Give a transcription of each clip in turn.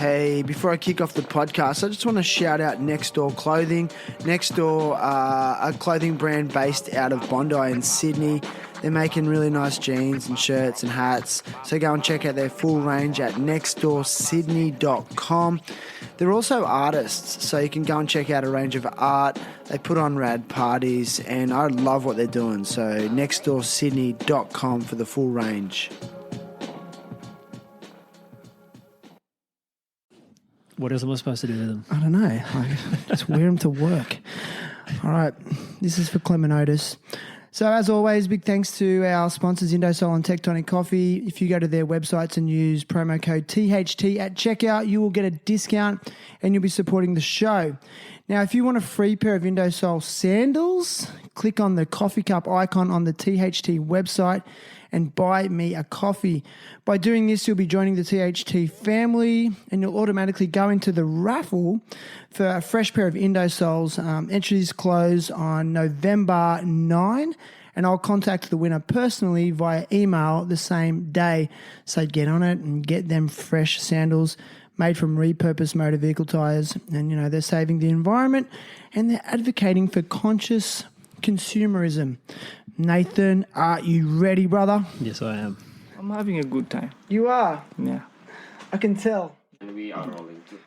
Hey, before I kick off the podcast, I just want to shout out Next Door Clothing. Next Door, a clothing brand based out of Bondi in Sydney. They're making really nice jeans and shirts and hats. So go and check out their full range at nextdoorsydney.com. They're also artists, so you can go and check out a range of art. They put on rad parties, and I love what they're doing. So nextdoorsydney.com for the full range. What else am I supposed to do with them? I don't know. Just wear them to work. All right. This is for Clement Otis. So as always, big thanks to our sponsors, INDOSOLE and TECTONIC COFFEE. If you go to their websites and use promo code THT at checkout, you will get a discount and you'll be supporting the show. Now, if you want a free pair of INDOSOLE sandals, click on the coffee cup icon on the THT website and buy me a coffee. By doing this, you'll be joining the THT family and you'll automatically go into the raffle for a fresh pair of INDOSOLEs. Entries close on November 9 and I'll contact the winner personally via email the same day. So get on it and get them fresh sandals made from repurposed motor vehicle tyres. And, you know, they're saving the environment and they're advocating for conscious consumerism. Nathan, are you ready, brother? Yes, I am. I'm having a good time. You are? Yeah. I can tell. And we are rolling too.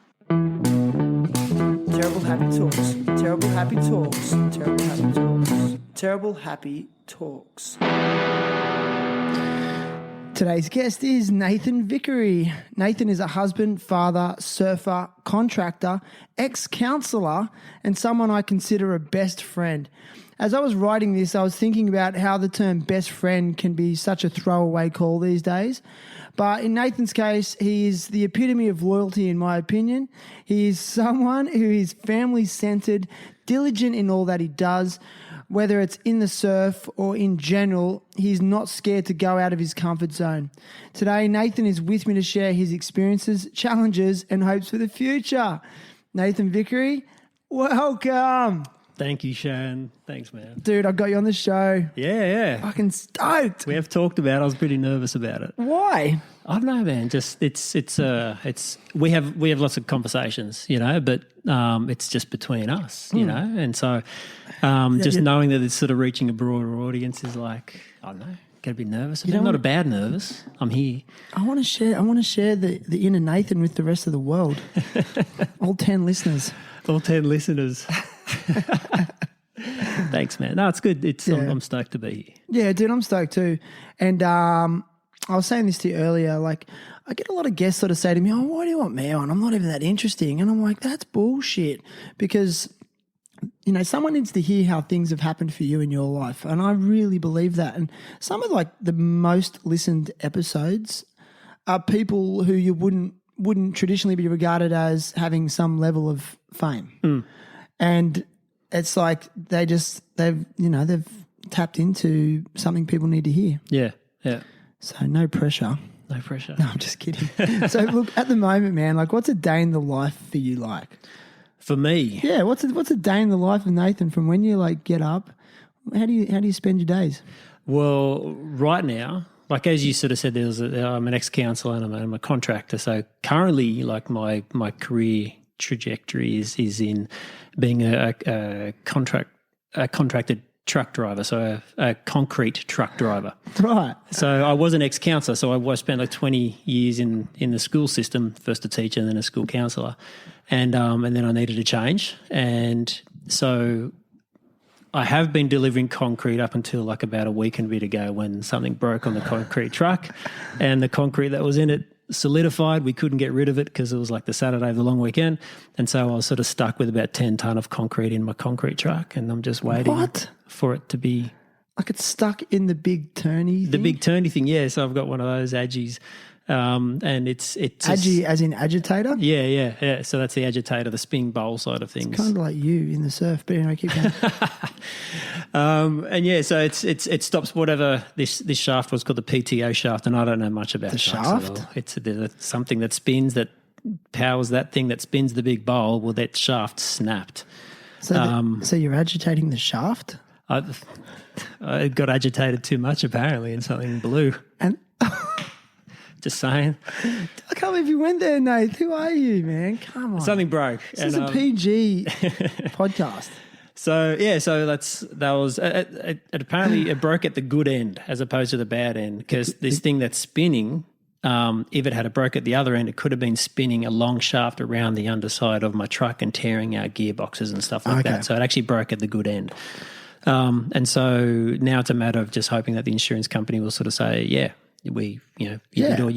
Terrible happy talks. Terrible happy talks. Terrible happy talks. Terrible happy talks. Today's guest is Nathan Vickery. Nathan is a husband, father, surfer, contractor, ex-counsellor, and someone I consider a best friend. As I was writing this, I was thinking about how the term best friend can be such a throwaway call these days. But in Nathan's case, he is the epitome of loyalty, in my opinion. He is someone who is family-centred, diligent in all that he does. Whether it's in the surf or in general, he's not scared to go out of his comfort zone. Today, Nathan is with me to share his experiences, challenges, and hopes for the future. Nathan Vickery, welcome. Thank you, Shannon. Thanks, man. Dude, I got you on the show. Yeah. Fucking stoked. We have talked about it. I was pretty nervous about it. Why? I don't know, man. Just it's we have lots of conversations, you know, but it's just between us, you know, and so just knowing that it's sort of reaching a broader audience is like, I don't know, get a bit nervous. I'm not a bad nervous. I'm here. I want to share the inner Nathan with the rest of the world. All 10 listeners. All 10 listeners. Thanks, man. No, it's good. I'm stoked to be here. Yeah, dude, I'm stoked too. And I was saying this to you earlier, like I get a lot of guests sort of say to me, oh, why do you want me on? I'm not even that interesting. And I'm like, that's bullshit, because, you know, someone needs to hear how things have happened for you in your life. And I really believe that. And some of like the most listened episodes are people who you wouldn't traditionally be regarded as having some level of fame. And it's like they've tapped into something people need to hear. Yeah. So no pressure. No pressure. No, I'm just kidding. So look, at the moment, man, like what's a day in the life for you like? For me? Yeah, what's a day in the life of Nathan from when you like get up? How do you spend your days? Well, right now, like as you sort of said, I'm an ex-counsellor and I'm a contractor. So currently, like my career trajectory is in being a contracted truck driver, so a concrete truck driver. Right. So I was an ex-counsellor, so I spent like 20 years in the school system, first a teacher and then a school counsellor, and then I needed a change, and so I have been delivering concrete up until like about a week and a bit ago when something broke on the concrete truck, and the concrete that was in it solidified. We couldn't get rid of it because it was like the Saturday of the long weekend, and so I was sort of stuck with about 10 tonne of concrete in my concrete truck, and I'm just waiting for it to be like it's stuck in the big turny thing? The big turny thing, yeah. So I've got one of those Aggies, and it's Aggie as in agitator? Yeah. So that's the agitator, the spin bowl side of things. It's kind of like you in the surf, but anyway, keep going. And yeah, so it stops whatever this shaft was called, the PTO shaft, and I don't know much about the shaft. At all. It's something that spins, that powers that thing that spins the big bowl. Well, that shaft snapped. So you're agitating the shaft? I got agitated too much apparently, and something blew. And Just saying. I can't believe you went there, Nate. Who are you, man? Come on. Something broke. This is a PG podcast. So that was apparently it broke at the good end as opposed to the bad end, because this thing that's spinning, if it had a broke at the other end, it could have been spinning a long shaft around the underside of my truck and tearing out gearboxes and stuff like that. So it actually broke at the good end. And so now it's a matter of just hoping that the insurance company will sort of say, you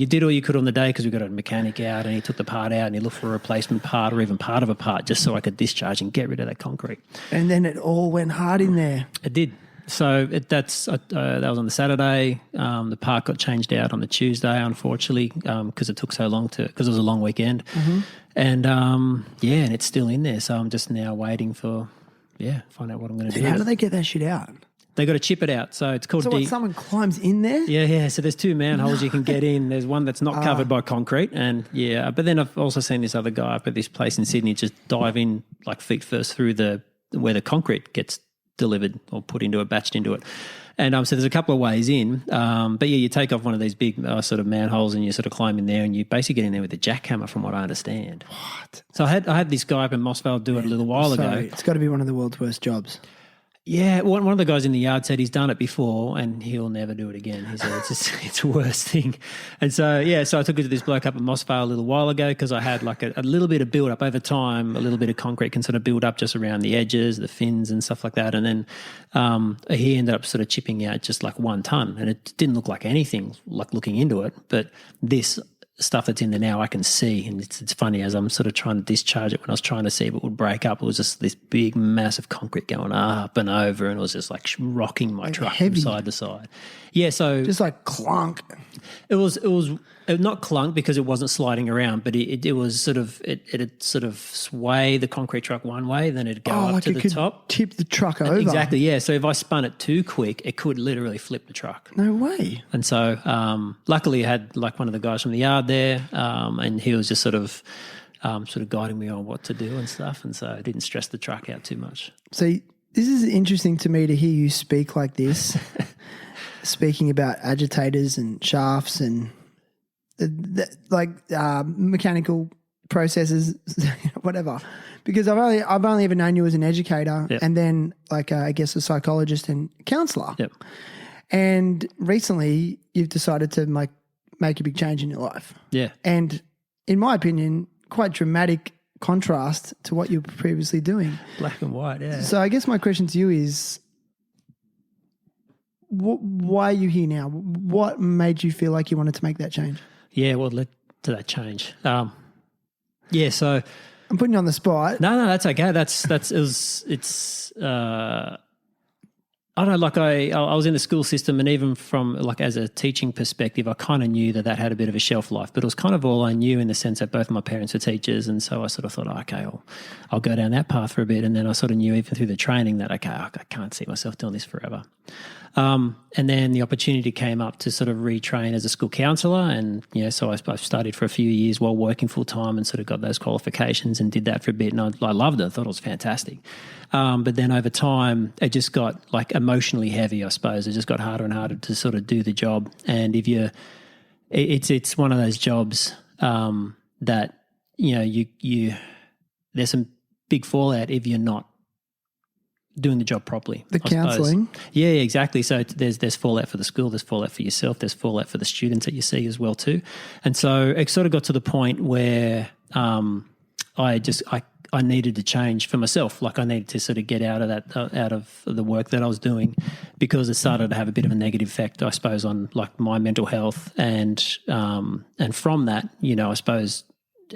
did all you could on the day, because we got a mechanic out and he took the part out and he looked for a replacement part or even part of a part just so I could discharge and get rid of that concrete. And then it all went hard in there. It did. So that was on the Saturday. The part got changed out on the Tuesday, unfortunately, because it took so long because it was a long weekend. Mm-hmm. And and it's still in there. So I'm just now waiting for find out what I'm going to do. How do they get that shit out? They got to chip it out. So it's called someone climbs in there? Yeah. So there's two manholes you can get in. There's one that's not covered by concrete, and but then I've also seen this other guy up at this place in Sydney just dive in like feet first through where the concrete gets delivered or put into it, batched into it. And so there's a couple of ways in. But you take off one of these big sort of manholes and you sort of climb in there and you basically get in there with a jackhammer, from what I understand. What? So I had this guy up in Mossvale do it a little while ago. It's got to be one of the world's worst jobs. Yeah, one of the guys in the yard said he's done it before and he'll never do it again. He said it's a worst thing. And so I took it to this bloke up in Mossvale a little while ago, because I had like a little bit of build up over time. A little bit of concrete can sort of build up just around the edges, the fins and stuff like that. And then he ended up sort of chipping out just like 1 ton, and it didn't look like anything, like looking into it. But this stuff that's in there now I can see, and it's funny, as I'm sort of trying to discharge it, when I was trying to see if it would break up, it was just this big massive concrete going up and over, and it was just like rocking my truck from side to side. Yeah, so just like clunk. It was not clunk because it wasn't sliding around, but it was sort of it'd sort of sway the concrete truck one way, then it'd go up like to the top, tip the truck over. Exactly, yeah. So if I spun it too quick, it could literally flip the truck. No way. And so luckily I had like one of the guys from the yard there, and he was just sort of guiding me on what to do and stuff, and so I didn't stress the truck out too much. So this is interesting to me to hear you speak like this, speaking about agitators and shafts and mechanical processes, whatever. Because I've only ever known you as an educator, and then I guess a psychologist and counsellor. Yep. And recently you've decided to make a big change in your life. Yeah. And in my opinion, quite dramatic contrast to what you were previously doing. Black and white, yeah. So I guess my question to you is, why are you here now? What made you feel like you wanted to make that change? Yeah, what led to that change? So I'm putting you on the spot. No, that's okay. I don't know, like I was in the school system, and even from like as a teaching perspective, I kind of knew that had a bit of a shelf life, but it was kind of all I knew, in the sense that both my parents were teachers, and so I sort of thought, okay, I'll go down that path for a bit, and then I sort of knew even through the training that, okay, I can't see myself doing this forever. And then the opportunity came up to sort of retrain as a school counsellor, and so I studied for a few years while working full time, and sort of got those qualifications and did that for a bit, and I loved it. I thought it was fantastic. But then over time, it just got like emotionally heavy, I suppose. It just got harder and harder to sort of do the job. And it's one of those jobs that there's some big fallout if you're not doing the job properly. The counselling? Yeah, exactly. So there's fallout for the school, there's fallout for yourself, there's fallout for the students that you see as well too. And so it sort of got to the point where I needed to change for myself. Like I needed to sort of get out of the work that I was doing, because it started to have a bit of a negative effect, I suppose, on like my mental health, and from that, I suppose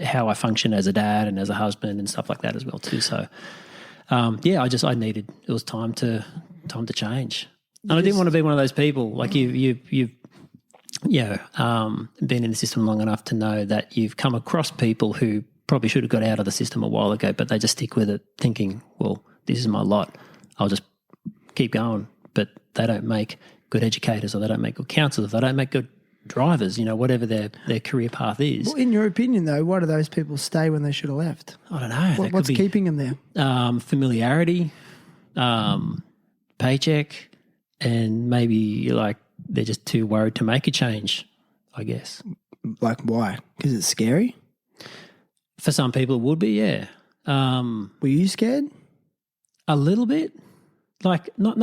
how I function as a dad and as a husband and stuff like that as well too. So it was time to change. And I didn't want to be one of those people like you've been in the system long enough to know that you've come across people who probably should have got out of the system a while ago, but they just stick with it thinking, well, this is my lot, I'll just keep going. But they don't make good educators, or they don't make good counsellors, they don't make good drivers, whatever their career path is. Well, in your opinion, though, why do those people stay when they should have left? I don't know. What's keeping them there? Familiarity, paycheck, and maybe like they're just too worried to make a change, I guess. Like, why? Because it's scary? For some people it would be, yeah. Were you scared? A little bit. Like, not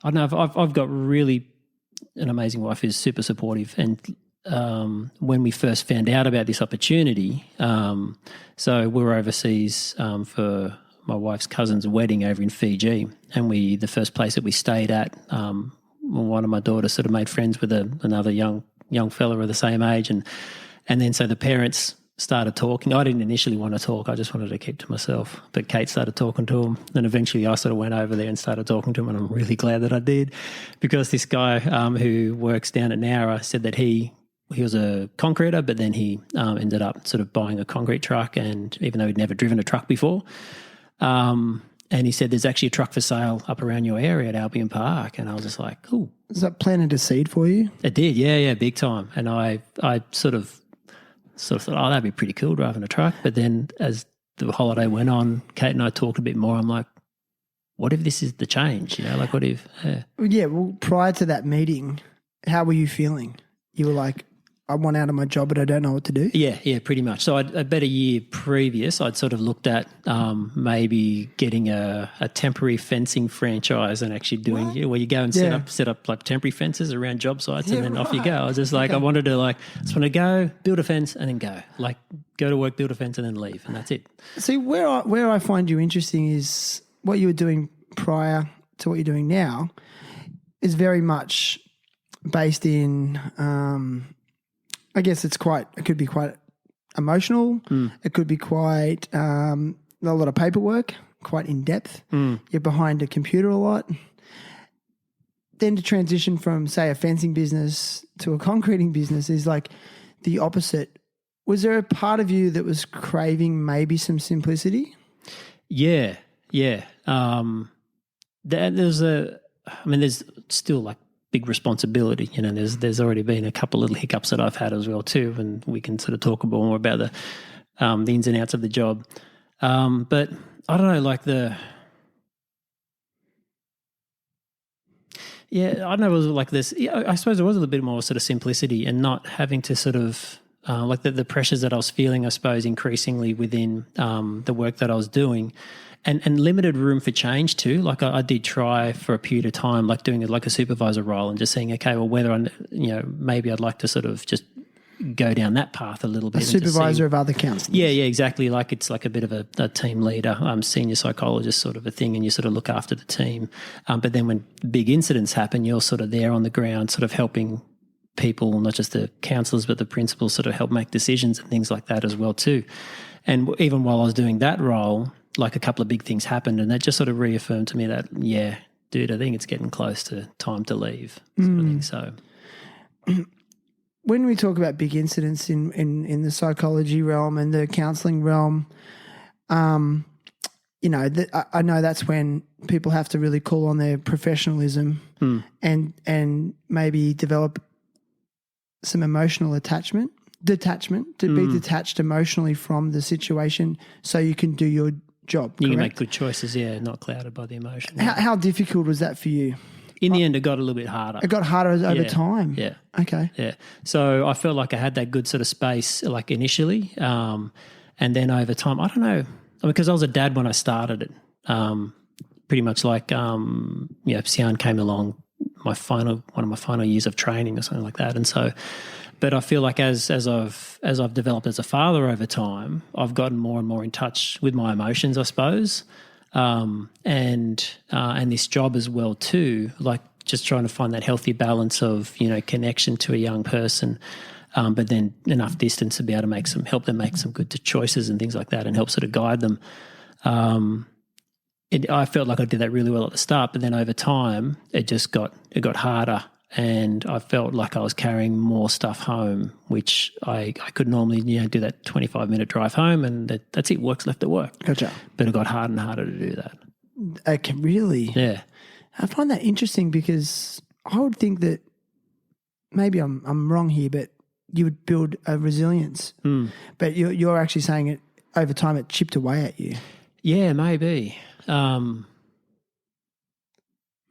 I don't know, I've got really an amazing wife who's super supportive, and when we first found out about this opportunity, so we were overseas for my wife's cousin's wedding over in Fiji, and the first place that we stayed at, one of my daughters sort of made friends with another young fella of the same age, and then so the parents started talking. I didn't initially want to talk. I just wanted to keep to myself. But Kate started talking to him. Then eventually I sort of went over there and started talking to him, and I'm really glad that I did, because this guy who works down at Nowra said that he was a concreter, but then he ended up sort of buying a concrete truck, and even though he'd never driven a truck before, and he said there's actually a truck for sale up around your area at Albion Park. And I was just like, cool. Does that planted a seed for you? It did, yeah, big time. And I sort of thought, oh, that'd be pretty cool driving a truck. But then as the holiday went on, Kate and I talked a bit more. I'm like, what if this is the change? Like what if... Yeah, well, prior to that meeting, how were you feeling? You were like, I want out of my job, but I don't know what to do? Yeah, pretty much. So about a year previous, I'd sort of looked at maybe getting a temporary fencing franchise and actually doing where you go and set up like temporary fences around job sites, and then off you go. I was just like, I wanted to just want to go, build a fence and then go. Like go to work, build a fence and then leave, and that's it. See, where I find you interesting is what you were doing prior to what you're doing now is very much based in I guess it could be quite emotional. It could be quite a lot of paperwork, quite in depth. You're behind a computer a lot. Then to transition from, say, a fencing business to a concreting business is like the opposite. Was there a part of you that was craving maybe some simplicity? Yeah. There's still like big responsibility. There's already been a couple little hiccups that I've had as well too, and we can sort of talk more about the ins and outs of the job. But I don't know, like I don't know, it was like this. Yeah, I suppose there was a little bit more sort of simplicity and not having to sort of like the pressures that I was feeling, I suppose, increasingly within the work that I was doing. And limited room for change too. Like I did try for a period of time, like doing like a supervisor role and just saying, okay, well, whether maybe I'd like to sort of just go down that path a little bit. A supervisor of other counsellors. Yeah, exactly. Like it's like a bit of a team leader, senior psychologist sort of a thing, and you sort of look after the team. But then when big incidents happen, you're sort of there on the ground, sort of helping people, not just the counsellors, but the principals sort of help make decisions and things like that as well too. And even while I was doing that role, like a couple of big things happened, and that just sort of reaffirmed to me that, yeah, dude, I think it's getting close to time to leave sort of thing. So when we talk about big incidents in the psychology realm and the counselling realm, I know that's when people have to really call on their professionalism and maybe develop some emotional detachment, to be detached emotionally from the situation so you can do your job. You correct? can make good choices, not clouded by the emotion. How difficult was that for you? In the end, it got a little bit harder. It got harder over time? Yeah. Okay. Yeah. So I felt like I had that good sort of space like initially, and then over time, I don't know, because I was a dad when I started it, pretty much like, Sian came along one of my final years of training or something like that. And so, but I feel like as I've developed as a father over time, I've gotten more and more in touch with my emotions, I suppose, and this job as well too. Like just trying to find that healthy balance of connection to a young person, but then enough distance to be able to help them make some good choices and things like that, and help sort of guide them. I felt like I did that really well at the start, but then over time it got harder. And I felt like I was carrying more stuff home, which I could normally, do that 25-minute drive home, and that's it, work's left at work. Gotcha. But it got harder and harder to do that. Okay, really? Yeah. I find that interesting because I would think that maybe I'm wrong here, but you would build a resilience. But you're actually saying it over time it chipped away at you. Yeah, maybe.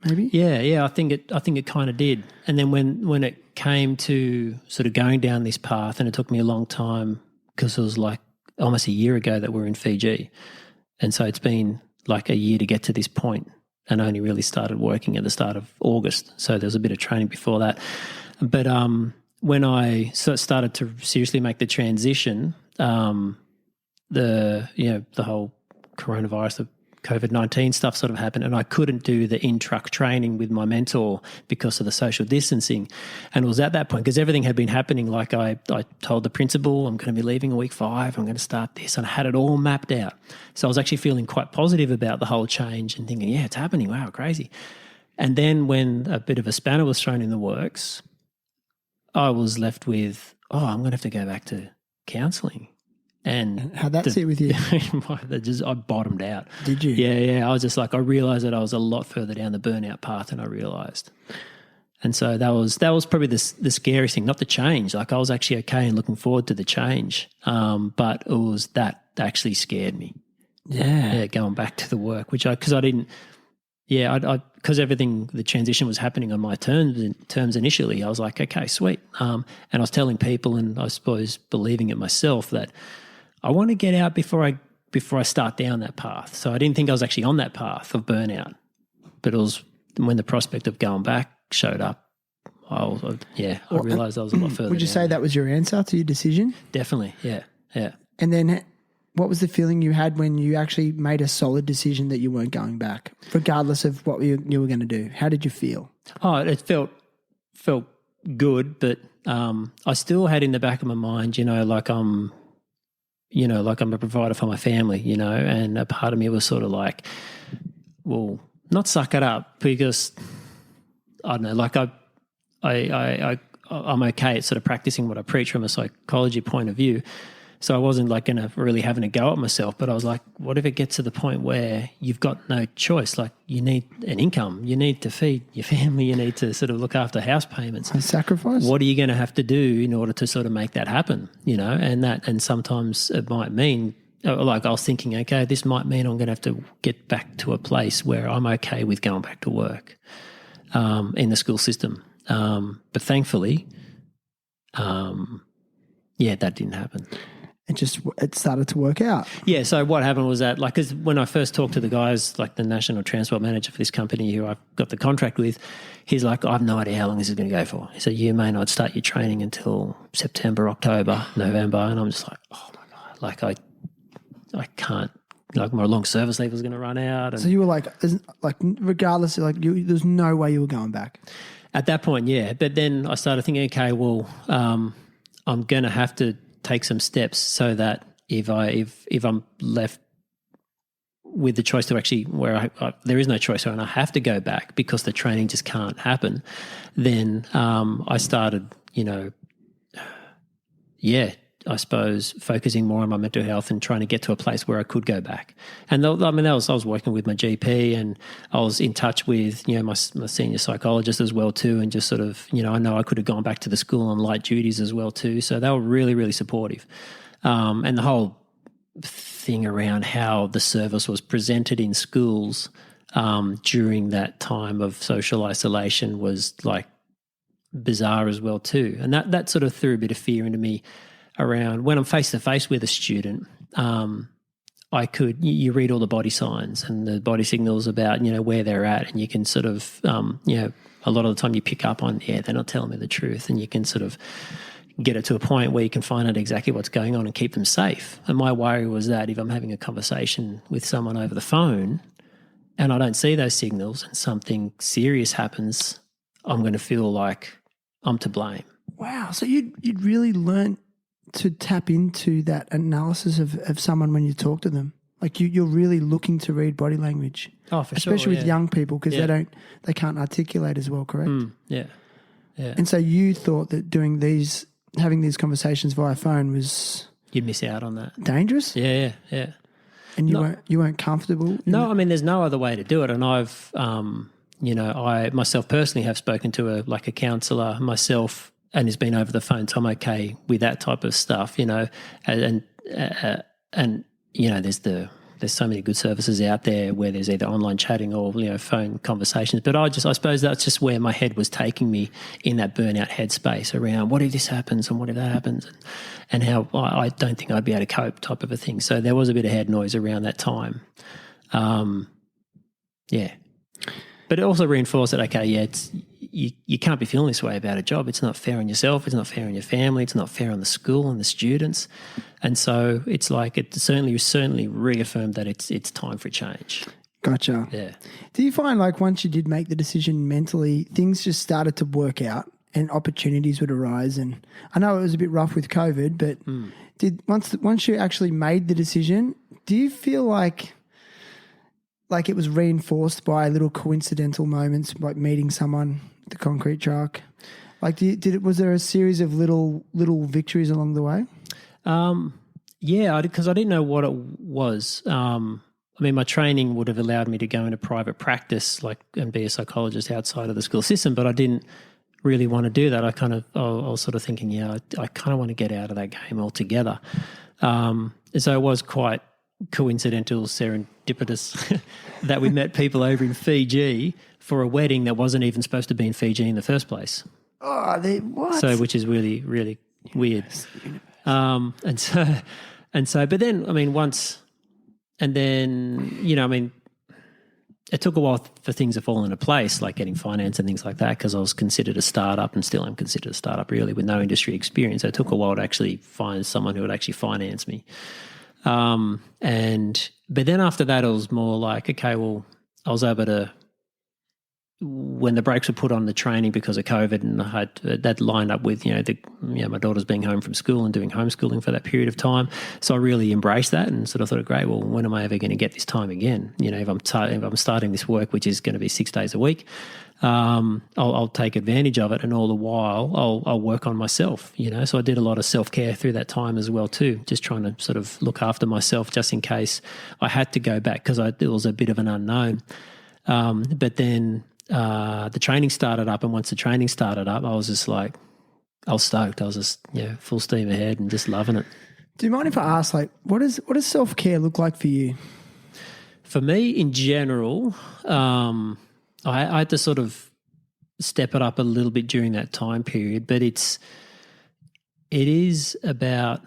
maybe? Yeah. I think it kind of did. And then when it came to sort of going down this path, and it took me a long time because it was like almost a year ago that we're in Fiji, and so it's been like a year to get to this point, and only really started working at the start of August. So there was a bit of training before that. But when I started to seriously make the transition, the whole coronavirus, the COVID-19 stuff sort of happened, and I couldn't do the in-truck training with my mentor because of the social distancing. And it was at that point, because everything had been happening, like I told the principal, I'm going to be leaving in week 5, I'm going to start this, and I had it all mapped out. So I was actually feeling quite positive about the whole change and thinking, yeah, it's happening, wow, crazy. And then when a bit of a spanner was thrown in the works, I was left with, I'm going to have to go back to counselling. And how'd that sit with you? I bottomed out. Did you? Yeah. I was just like, I realised that I was a lot further down the burnout path than I realised. And so that was probably the scariest thing, not the change. Like I was actually okay and looking forward to the change. But it was that actually scared me. Yeah. Going back to the work, because everything, the transition was happening on my terms initially. I was like, okay, sweet. And I was telling people, and I suppose believing it myself, that I want to get out before I start down that path. So I didn't think I was actually on that path of burnout. But it was when the prospect of going back showed up, I realised I was a lot further. Would you say that was your answer to your decision? Definitely, yeah. And then what was the feeling you had when you actually made a solid decision that you weren't going back, regardless of what you were going to do? How did you feel? Oh, it felt good, but I still had in the back of my mind, like I'm a provider for my family, and a part of me was sort of like, well, not suck it up, because I don't know, like I'm okay at sort of practicing what I preach from a psychology point of view. So I wasn't like really having a go at myself, but I was like, what if it gets to the point where you've got no choice? Like you need an income, you need to feed your family, you need to sort of look after house payments. A sacrifice? What are you going to have to do in order to sort of make that happen? And sometimes it might mean, like I was thinking, okay, this might mean I'm going to have to get back to a place where I'm okay with going back to work in the school system. But thankfully, that didn't happen. It started to work out. Yeah, so what happened was that, like, because when I first talked to the guys, like the national transport manager for this company who I've got the contract with, he's like, I have no idea how long this is going to go for. He said, you may not start your training until September, October, November. And I'm just like, oh my God, like I can't, like my long service leave was going to run out. And so you were like regardless, there's no way you were going back. At that point, yeah. But then I started thinking, okay, well, I'm going to have to take some steps so that if I'm left with the choice to actually where there is no choice and I have to go back because the training just can't happen, then I started, I suppose focusing more on my mental health and trying to get to a place where I could go back. And I was working with my GP, and I was in touch with, my senior psychologist as well too, and just sort of, I know I could have gone back to the school on light duties as well too. So they were really, really supportive. And the whole thing around how the service was presented in schools during that time of social isolation was like bizarre as well too. And that sort of threw a bit of fear into me around when I'm face to face with a student. You read all the body signs and the body signals about, where they're at, and you can sort of, a lot of the time you pick up on, they're not telling me the truth, and you can sort of get it to a point where you can find out exactly what's going on and keep them safe. And my worry was that if I'm having a conversation with someone over the phone and I don't see those signals and something serious happens, I'm going to feel like I'm to blame. Wow. So you'd really learn to tap into that analysis of someone when you talk to them. Like you're really looking to read body language. Oh, for especially sure, with young people, because they can't articulate as well, correct? Yeah. And so you thought that having these conversations via phone was... You'd miss out on that. Dangerous? Yeah. And you weren't comfortable? No, I mean, there's no other way to do it. And I've, I myself personally have spoken to a counsellor myself, and has been over the phone, so I'm okay with that type of stuff, and there's the there's so many good services out there where there's either online chatting or, phone conversations. But I suppose that's just where my head was taking me in that burnout headspace around what if this happens and what if that happens and how I don't think I'd be able to cope type of a thing. So there was a bit of head noise around that time. Yeah. But it also reinforced that, okay, it's you can't be feeling this way about a job. It's not fair on yourself. It's not fair on your family. It's not fair on the school and the students. And so it's like it certainly reaffirmed that it's time for a change. Gotcha. Yeah. Do you find like once you did make the decision mentally, things just started to work out and opportunities would arise? And I know it was a bit rough with COVID, but once you actually made the decision, do you feel like it was reinforced by little coincidental moments, like meeting someone at the concrete truck? Like, was there a series of little victories along the way? Yeah, because I didn't know what it was. My training would have allowed me to go into private practice, and be a psychologist outside of the school system, but I didn't really want to do that. I was sort of thinking, I kind of want to get out of that game altogether. And so it was quite coincidental, serendipitous that we met people over in Fiji for a wedding that wasn't even supposed to be in Fiji in the first place. Oh, what? So, which is really, really weird. But then, it took a while for things to fall into place, like getting finance and things like that, because I was considered a startup and still am considered a startup really with no industry experience. So it took a while to actually find someone who would actually finance me. But then after that, it was more like, okay, well, I was able to, when the brakes were put on the training because of COVID, and I had that lined up with, my daughter's being home from school and doing homeschooling for that period of time. So I really embraced that and sort of thought, great, well, when am I ever going to get this time again? If I'm starting this work, which is going to be 6 days a week, I'll take advantage of it, and all the while I'll work on myself, So I did a lot of self-care through that time as well too, just trying to sort of look after myself just in case I had to go back, because it was a bit of an unknown. But then the training started up, and once the training started up, I was just like, I was stoked. I was just full steam ahead and just loving it. Do you mind if I ask, what does self-care look like for you? For me, in general, I had to sort of step it up a little bit during that time period, but it is about,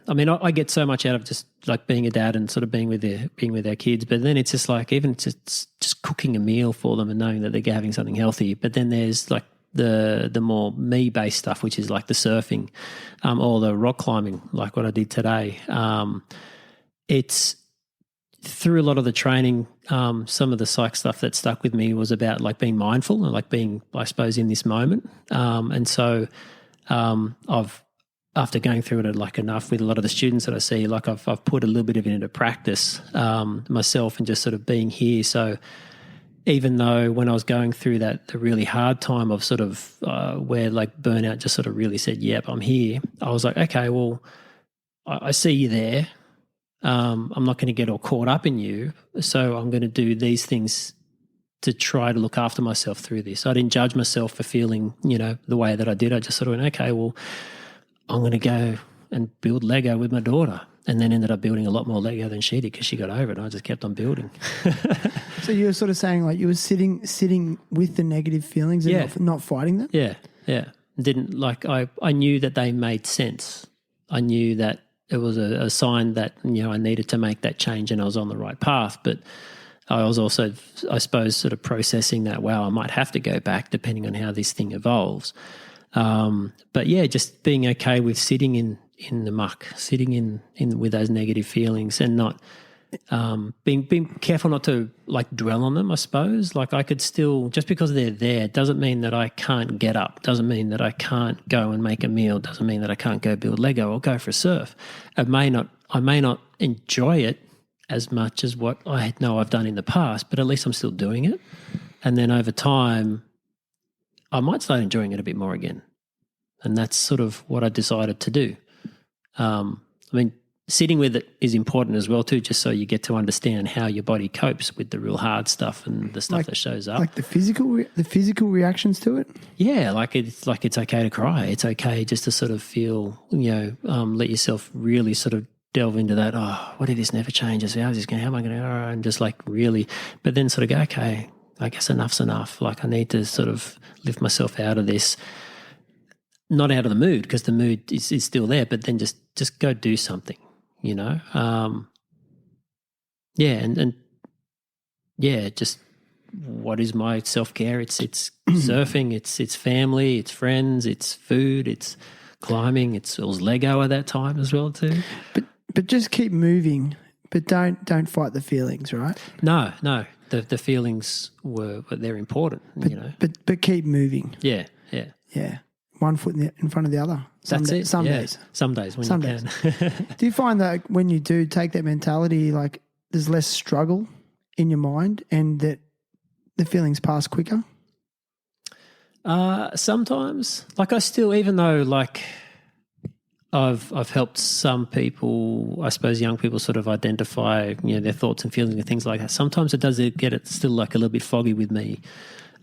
I get so much out of just like being a dad and sort of being with our kids, but then it's just like even just cooking a meal for them and knowing that they're having something healthy. But then there's like the more me-based stuff, which is like the surfing or the rock climbing, like what I did today. It's through a lot of the training, some of the psych stuff that stuck with me was about like being mindful and like being, I suppose, in this moment. And so after going through it like enough with a lot of the students that I see, like I've put a little bit of it into practice myself and just sort of being here. So even though when I was going through the really hard time of sort of where like burnout just sort of really said, yep, I'm here, I was like, okay, well, I see you there. I'm not going to get all caught up in you, so I'm going to do these things to try to look after myself through this. I didn't judge myself for feeling, the way that I did. I just sort of went, okay, well, I'm going to go and build Lego with my daughter, and then ended up building a lot more Lego than she did because she got over it, and I just kept on building. So you were sort of saying like you were sitting with the negative feelings and not fighting them? Yeah. Didn't like I knew that they made sense. I knew that it was a sign that, I needed to make that change and I was on the right path. But I was also, I suppose, sort of processing that, wow, I might have to go back depending on how this thing evolves. But yeah, just being okay with sitting in the muck, sitting in with those negative feelings and not being careful not to like dwell on them, I suppose. Like I could still, just because they're there doesn't mean that I can't get up, doesn't mean that I can't go and make a meal, doesn't mean that I can't go build Lego or go for a surf. I may not enjoy it as much as what I know I've done in the past, but at least I'm still doing it. And then over time, I might start enjoying it a bit more again. And that's sort of what I decided to do. Sitting with it is important as well too, just so you get to understand how your body copes with the real hard stuff and the stuff that shows up. Like the physical reactions to it? Yeah, it's okay to cry. It's okay just to sort of feel, let yourself really sort of delve into that. Oh, what if this never changes? How am I going to? And just like really, but then sort of go, okay, I guess enough's enough. Like I need to sort of lift myself out of this, not out of the mood because the mood is still there, but then just go do something, you know? Just what is my self-care? It's surfing, it's family, it's friends, it's food, it's climbing, it was Lego at that time as well too. But just keep moving, but don't fight the feelings, right? No. The feelings they're important, you know. But keep moving. Yeah. One foot in front of the other. That's it. Some days. Some days when some you days. can. Do you find that when you do take that mentality, like there's less struggle in your mind and that the feelings pass quicker? Sometimes. Like I still, even though like I've helped some people, I suppose young people sort of identify, you know, their thoughts and feelings and things like that. Sometimes it does get it still like a little bit foggy with me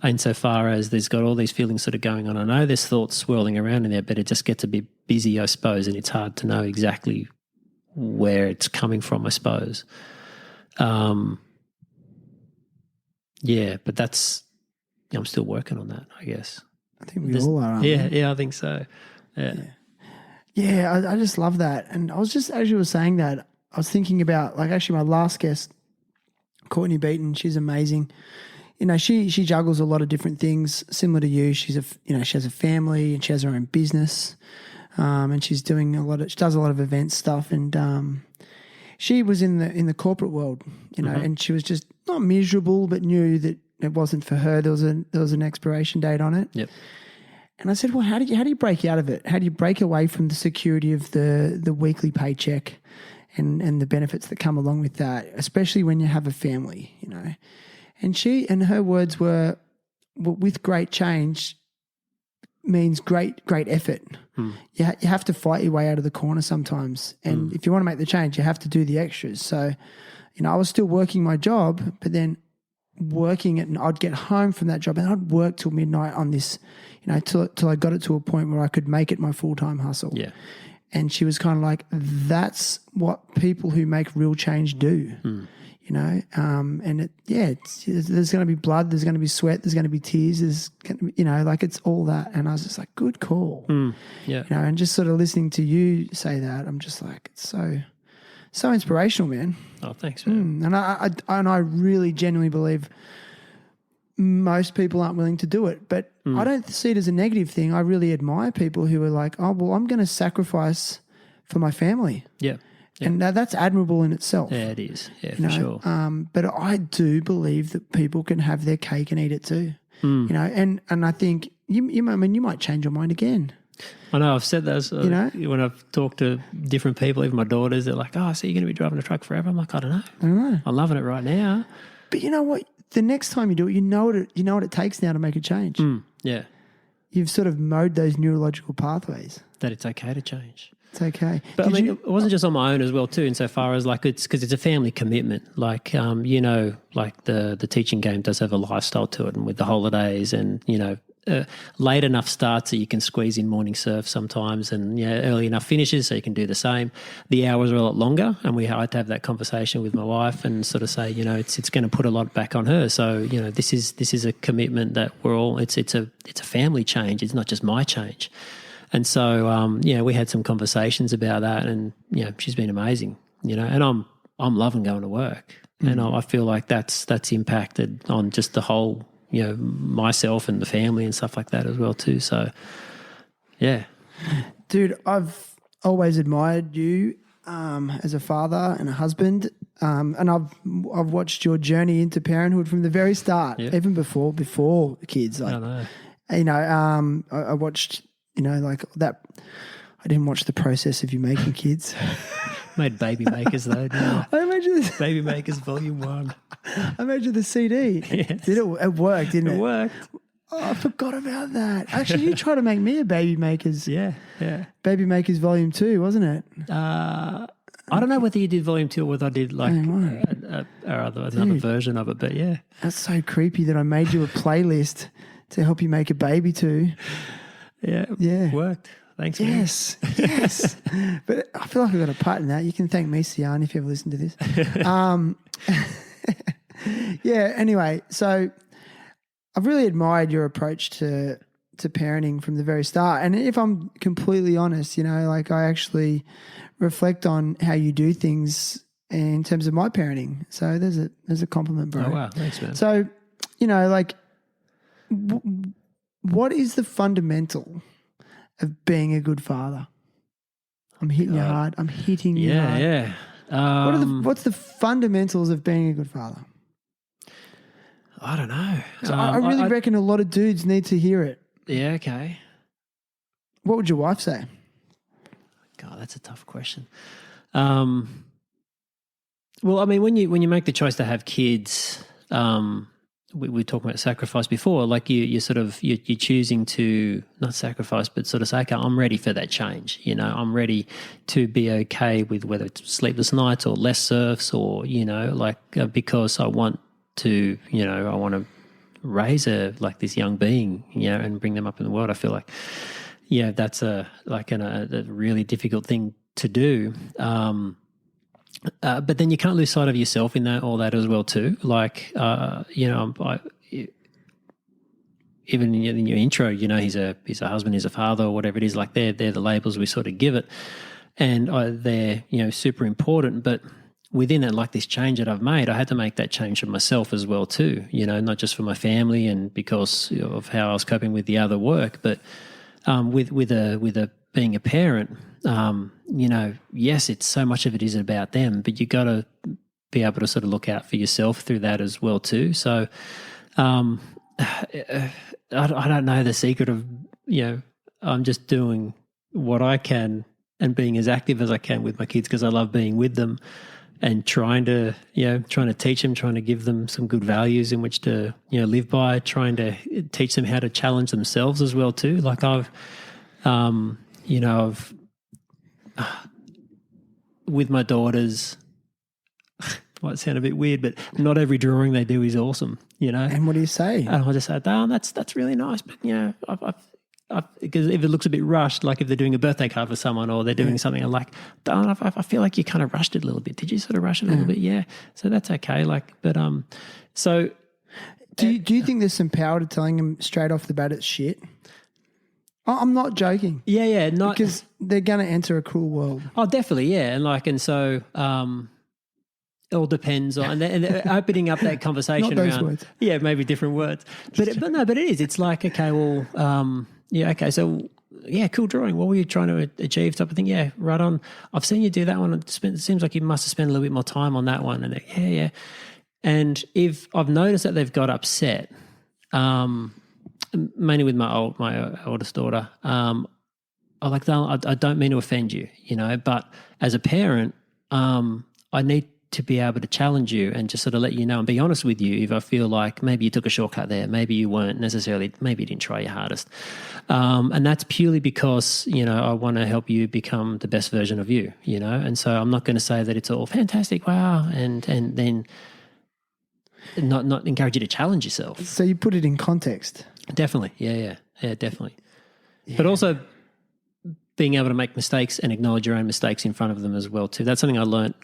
insofar as there's got all these feelings sort of going on. I know there's thoughts swirling around in there, but it just gets a bit busy, I suppose, and it's hard to know exactly where it's coming from, I suppose. But that's, I'm still working on that, I guess. I think we all are. Yeah, I think so. Yeah, I just love that. And I was just, as you were saying that, I was thinking about, like, actually my last guest, Courtney Beaton, she's amazing. You know, she juggles a lot of different things similar to you. She has a family and she has her own business. And she's doing she does a lot of event stuff. And she was in the corporate world, you know, and she was just not miserable, but knew that it wasn't for her. There was an expiration date on it. Yep. And I said, well, how do you break out of it? How do you break away from the security of the weekly paycheck and the benefits that come along with that, especially when you have a family, you know? And her words were, with great change means great effort. You have to fight your way out of the corner sometimes. And if you want to make the change, you have to do the extras. So, you know, I was still working my job, but then working it, and I'd get home from that job and I'd work till midnight on this, you know, till I got it to a point where I could make it my full-time hustle. Yeah. And she was kind of like, that's what people who make real change do. You know, and there's going to be blood, there's going to be sweat, there's going to be tears, there's going to be, you know, like it's all that. And I was just like, good call. Yeah. You know, and just sort of listening to you say that, I'm just like, it's so inspirational, man. Oh, thanks, man. And I really genuinely believe most people aren't willing to do it, but I don't see it as a negative thing. I really admire people who are like, oh, well, I'm going to sacrifice for my family. Yeah. And now that's admirable in itself. Yeah, it is. Yeah, you know? Sure. But I do believe that people can have their cake and eat it too. You know, and I think you might change your mind again. I know I've said that you know? when I've talked to different people, even my daughters, they're like, oh, so you're going to be driving a truck forever? I'm like, I don't know. I'm loving it right now. But you know what? The next time you do it, you know what it takes now to make a change. Yeah. You've sort of mowed those neurological pathways. That it's okay to change. It's okay. But it wasn't just on my own as well too, insofar as like it's because it's a family commitment. Like, you know, like the teaching game does have a lifestyle to it, and with the holidays and, you know, late enough starts that you can squeeze in morning surf sometimes, and early enough finishes so you can do the same. The hours are a lot longer, and I had to have that conversation with my wife and sort of say, you know, it's going to put a lot back on her. So, you know, this is a commitment that we're all. It's a family change. It's not just my change. And so, we had some conversations about that, and she's been amazing. You know, and I'm loving going to work, and I feel like that's impacted on just the whole. You know, myself and the family and stuff like that as well too. So, yeah. Dude, I've always admired you as a father and a husband, and I've watched your journey into parenthood from the very start, even before kids. Like, I know. I watched, like that. I didn't watch the process of you making kids. Made Baby Makers though. I imagine this. Baby Makers Volume 1. I imagine the CD. Yes. It worked, didn't it? It worked. Oh, I forgot about that. Actually, you tried to make me a Baby Makers. Yeah. Baby Makers Volume 2, wasn't it? I don't know whether you did Volume 2 or whether I did like another version of it, but yeah. That's so creepy that I made you a playlist to help you make a baby to. Yeah. Worked. Thanks, man. Yes. But I feel like I've got a part in that. You can thank me, Sian, if you ever listen to this. Yeah, anyway, so I've really admired your approach to parenting from the very start. And if I'm completely honest, like I actually reflect on how you do things in terms of my parenting. So there's a compliment, bro. Oh, wow. Thanks, man. So, like what is the fundamental of being a good father? I'm hitting you hard. I'm hitting you hard. Yeah. What's the fundamentals of being a good father? I don't know. So I really reckon a lot of dudes need to hear it. Yeah, okay. What would your wife say? God, that's a tough question. Well, I mean, when you make the choice to have kids, we were talking about sacrifice before. Like you're choosing to not sacrifice, but sort of say, okay, I'm ready for that change. I'm ready to be okay with whether it's sleepless nights or less surfs, or because I want to raise this young being, and bring them up in the world. I feel like, that's a really difficult thing to do. But then you can't lose sight of yourself in all that as well too. Like, even in your intro, he's a husband, he's a father, or whatever it is. Like they're the labels we sort of give it, and they're super important. But within that, like this change that I've made, I had to make that change for myself as well too. Not just for my family and because of how I was coping with the other work, but with being a parent. Yes, it's so much of it is about them, but you got to be able to sort of look out for yourself through that as well too. So, I don't know the secret of, I'm just doing what I can and being as active as I can with my kids because I love being with them and trying to teach them, trying to give them some good values in which to, live by, trying to teach them how to challenge themselves as well too. Like with my daughters, might sound a bit weird, but not every drawing they do is awesome, And what do you say? And I'll just say, "Darn, that's really nice," but because if it looks a bit rushed, like if they're doing a birthday card for someone or they're doing something, I'm like, "Darn, I feel like you kind of rushed it a little bit. Did you sort of rush it a little bit?" Yeah, so that's okay. So do you think there's some power to telling them straight off the bat it's shit? I'm not joking. Yeah, not because they're going to enter a cruel world. Oh, definitely, yeah, and so it all depends on and opening up that conversation not those around words. Yeah, maybe different words, but it is. It's like, okay, well, okay, so yeah, cool drawing. What were you trying to achieve? Type of thing. Yeah, right on. I've seen you do that one. It seems like you must have spent a little bit more time on that one. And yeah. And if I've noticed that they've got upset, mainly with my oldest daughter, I don't mean to offend you, but as a parent, I need to be able to challenge you and just sort of let you know and be honest with you if I feel like maybe you took a shortcut there, maybe you weren't necessarily, maybe you didn't try your hardest. And that's purely because, I want to help you become the best version of you, and so I'm not going to say that it's all fantastic, wow, and then not encourage you to challenge yourself. So you put it in context. Definitely. Yeah, definitely. Yeah. But also being able to make mistakes and acknowledge your own mistakes in front of them as well too. That's something I learned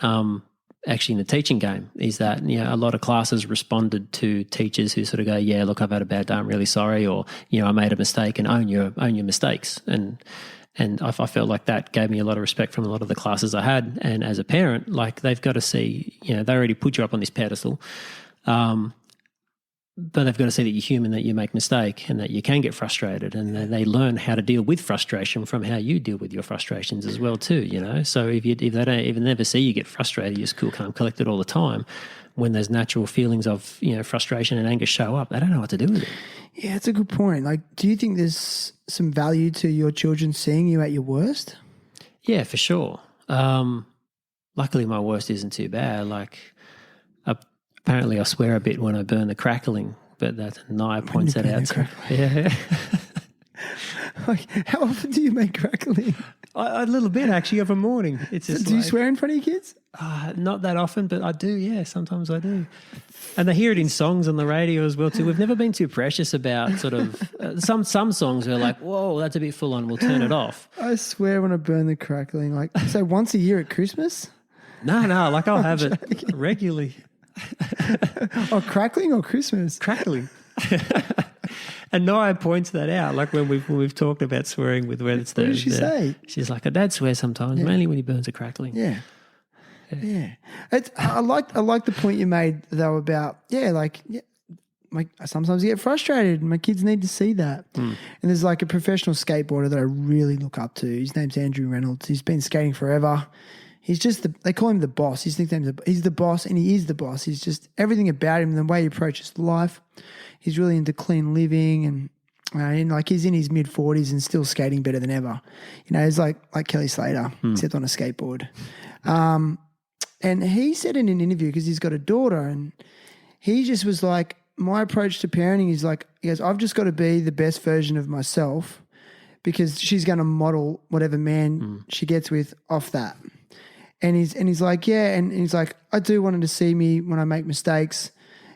actually in the teaching game, is that a lot of classes responded to teachers who sort of go, yeah, look, I've had a bad day, I'm really sorry, or I made a mistake, and own your mistakes. And I felt like that gave me a lot of respect from a lot of the classes I had. And as a parent, like they've got to see, they already put you up on this pedestal. But they've got to see that you're human, that you make mistake, and that you can get frustrated, and they learn how to deal with frustration from how you deal with your frustrations as well too. So if they don't even never see you get frustrated, you're just cool, calm, collected all the time. When those natural feelings of frustration and anger show up, they don't know what to do with it. Yeah, it's a good point. Like, do you think there's some value to your children seeing you at your worst? Yeah, for sure. Luckily, my worst isn't too bad. Like, apparently I swear a bit when I burn the crackling, but that Naya points that out. So, yeah. Like, how often do you make crackling? A little bit, actually, of a morning. It's just Do you swear in front of your kids? not that often, but I do, yeah, sometimes I do. And they hear it in songs on the radio as well, too. We've never been too precious about sort of some songs we're like, whoa, that's a bit full on, we'll turn it off. I swear when I burn the crackling, like, so once a year at Christmas? No, like I'll have it regularly. Oh, crackling or Christmas? Crackling. And Naya points that out, like when we've talked about swearing with whether it's What did she say? She's like, her dad swears sometimes, mainly when he burns a crackling. Yeah. I like the point you made though about sometimes I get frustrated and my kids need to see that. And there's like a professional skateboarder that I really look up to. His name's Andrew Reynolds. He's been skating forever. He's just they call him the boss. His nickname's he's the boss, and he is the boss. He's just everything about him, the way he approaches life. He's really into clean living, and like he's in his mid-40s and still skating better than ever. You know, he's like Kelly Slater, except on a skateboard. And he said in an interview, because he's got a daughter, and he just was like, my approach to parenting is like, he goes, I've just got to be the best version of myself because she's going to model whatever man she gets with off that. And he's like, yeah. And he's like, I do want her to see me when I make mistakes,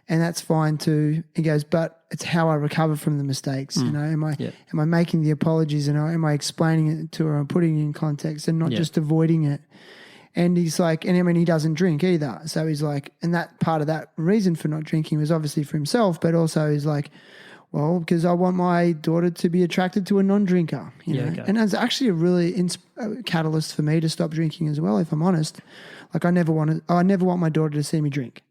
and that's fine too. He goes, but it's how I recover from the mistakes. You know, am I making the apologies, and am I explaining it to her and putting it in context and not just avoiding it? And he's like, and I mean, he doesn't drink either. So he's like, and that part of that reason for not drinking was obviously for himself, but also he's like, well, because I want my daughter to be attracted to a non-drinker, you know. Okay. And it's actually a really catalyst for me to stop drinking as well, if I'm honest. Like I never want my daughter to see me drink.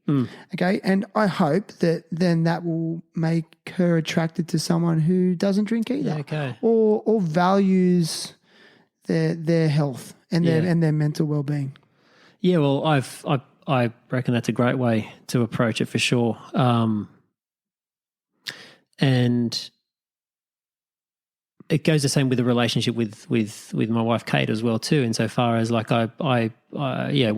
Okay. And I hope that then that will make her attracted to someone who doesn't drink either. Or values their health and their mental well-being. Yeah, well, I reckon that's a great way to approach it for sure. And it goes the same with the relationship with my wife Kate as well too. Insofar as like we're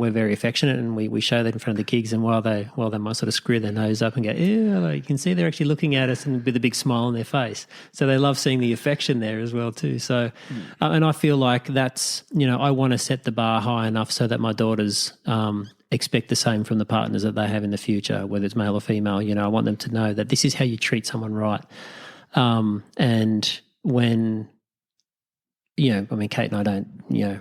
very affectionate, and we show that in front of the kids. And while they might sort of screw their nose up and go, yeah, like you can see they're actually looking at us and with a big smile on their face. So they love seeing the affection there as well too. So, and I feel like that's, you know, I want to set the bar high enough so that my daughters expect the same from the partners that they have in the future, whether it's male or female. You know, I want them to know that this is how you treat someone right. And when, you know, I mean, Kate and I don't, you know,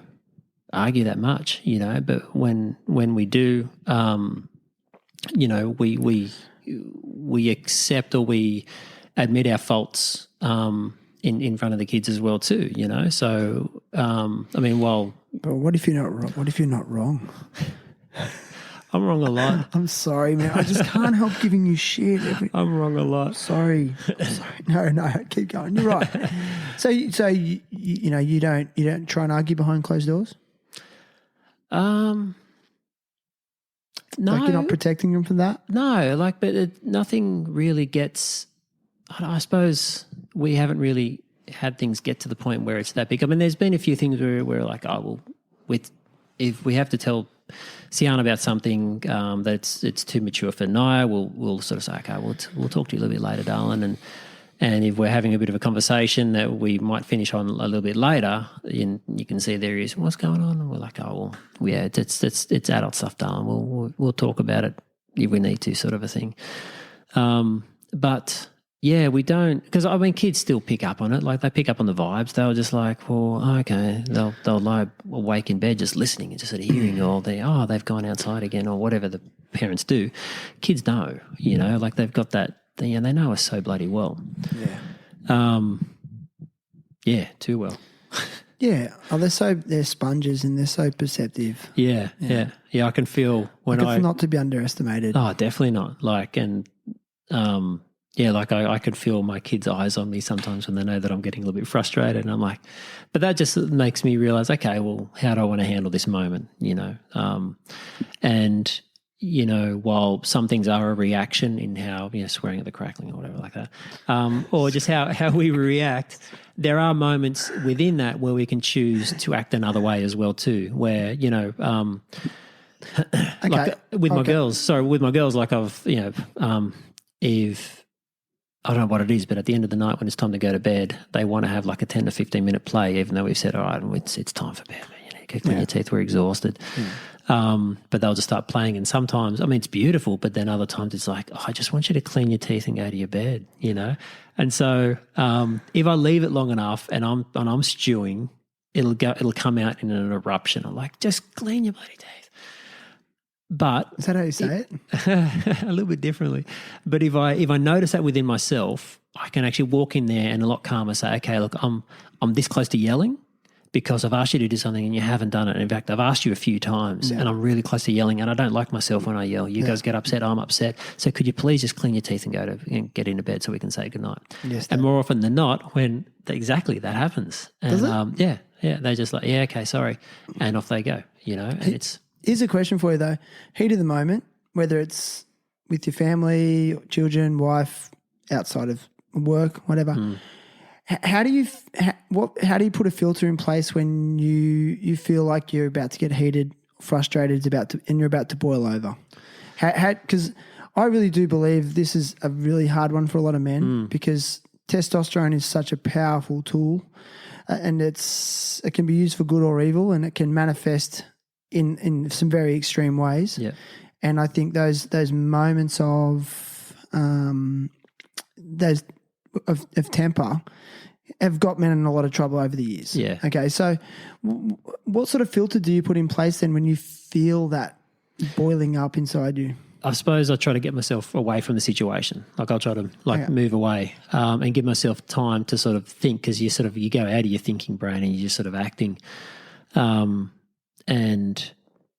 argue that much, you know, but when we do, you know, we accept or we admit our faults in front of the kids as well too, you know. So, I mean, but what if you're not wrong? What if you're not wrong? I'm wrong a lot. I'm sorry, man. I just can't help giving you shit. I'm wrong a lot. Sorry. No, keep going. You're right. So you know, you don't try and argue behind closed doors? No. Like you're not protecting them from that? No, like, but nothing really gets, I suppose we haven't really had things get to the point where it's that big. I mean, there's been a few things where we're like, oh, well, if we have to tell Sian about something that it's too mature for Naya, we'll sort of say, okay, we'll talk to you a little bit later, darling. And if we're having a bit of a conversation that we might finish on a little bit later, you can see there is, what's going on? And we're like, oh, well, yeah, it's adult stuff, darling. We'll talk about it if we need to, sort of a thing. But yeah, we don't, because I mean, kids still pick up on it. Like they pick up on the vibes. They're just like, well, okay. They'll lie awake in bed just listening and just sort of hearing all they've gone outside again or whatever the parents do. Kids know, you know, like they've got that thing and they know us so bloody well. Yeah. Yeah, too well. Yeah. Oh, they're sponges and they're so perceptive. Yeah. I can feel when it's not to be underestimated. Oh, definitely not. Like, and, yeah, like I could feel my kids' eyes on me sometimes when they know that I'm getting a little bit frustrated, and I'm like, but that just makes me realize, okay, well, how do I want to handle this moment, you know? And, you know, while some things are a reaction in how, you know, swearing at the crackling or whatever like that, or just how we react, there are moments within that where we can choose to act another way as well too, where, you know, like with my girls, like I've, you know, if I don't know what it is, but at the end of the night when it's time to go to bed, they want to have like a 10 to 15 minute play, even though we've said, all right, it's time for bed. You know, go clean your teeth, we're exhausted. But they'll just start playing. And sometimes, I mean, it's beautiful, but then other times it's like, oh, I just want you to clean your teeth and go to your bed, you know? And so if I leave it long enough and I'm stewing, it'll come out in an eruption. I'm like, just clean your bloody teeth. But is that how you say it? A little bit differently. But if I notice that within myself, I can actually walk in there and a lot calmer say, okay, look, I'm this close to yelling because I've asked you to do something and you haven't done it. And in fact, I've asked you a few times and I'm really close to yelling and I don't like myself when I yell. You guys get upset, I'm upset. So could you please just clean your teeth and get into bed so we can say goodnight? Yes. And more often than not, when exactly that happens. And, does it? Yeah. They're just like, yeah, okay, sorry. And off they go, you know, and it's... Here's a question for you though. Heat of the moment, whether it's with your family, children, wife, outside of work, whatever. How do you put a filter in place when you feel like you're about to get heated, frustrated, and you're about to boil over? Because I really do believe this is a really hard one for a lot of men because testosterone is such a powerful tool, and it can be used for good or evil, and it can manifest in some very extreme ways. Yeah. And I think those moments of temper have got men in a lot of trouble over the years. Yeah. Okay. So what sort of filter do you put in place then when you feel that boiling up inside you? I suppose I try to get myself away from the situation. Like I'll try to move away and give myself time to sort of think, because you go out of your thinking brain and you're just sort of acting. And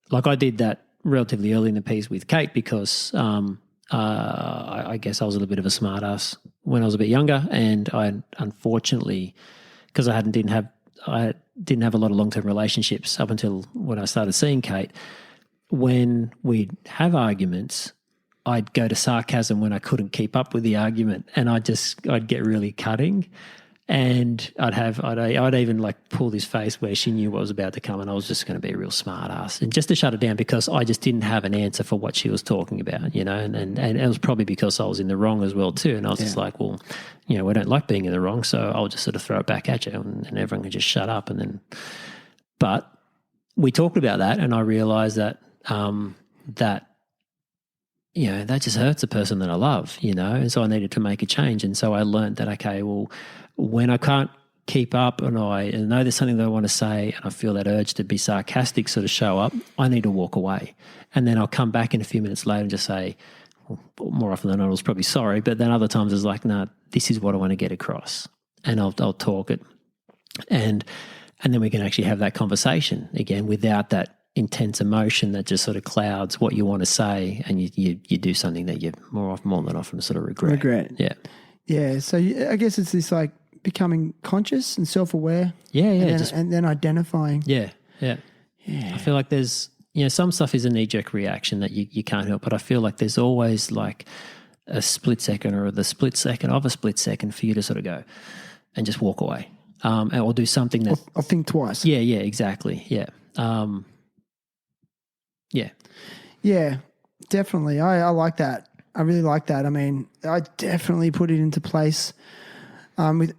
like I did that relatively early in the piece with Kate because I guess I was a little bit of a smart ass when I was a bit younger, and I unfortunately, because I didn't have a lot of long-term relationships up until when I started seeing Kate, when we'd have arguments, I'd go to sarcasm when I couldn't keep up with the argument, and I'd get really cutting. And I'd even like pull this face where she knew what was about to come, and I was just going to be a real smart ass, and just to shut it down because I just didn't have an answer for what she was talking about, you know, and it was probably because I was in the wrong as well too. And I was just like, well, you know, we don't like being in the wrong, so I'll just sort of throw it back at you, and everyone can just shut up. But we talked about that, and I realized that you know, that just hurts the person that I love, you know, and so I needed to make a change. And so I learned that, okay, well, when I can't keep up and I know there's something that I want to say and I feel that urge to be sarcastic sort of show up, I need to walk away. And then I'll come back in a few minutes later and just say, well, more often than not, I was probably sorry, but then other times it's like, no, this is what I want to get across. And I'll talk it. And then we can actually have that conversation again without that intense emotion that just sort of clouds what you want to say, and you do something that you more than often sort of regret. Yeah. So I guess it's this like becoming conscious and self-aware. And then identifying. Yeah. I feel like there's, you know, some stuff is a knee-jerk reaction that you can't help, but I feel like there's always like a split second or the split second of a split second for you to sort of go and just walk away, or do something that I'll think twice. Yeah, exactly. Yeah. Yeah, definitely. I like that. I really like that. I mean, I definitely put it into place with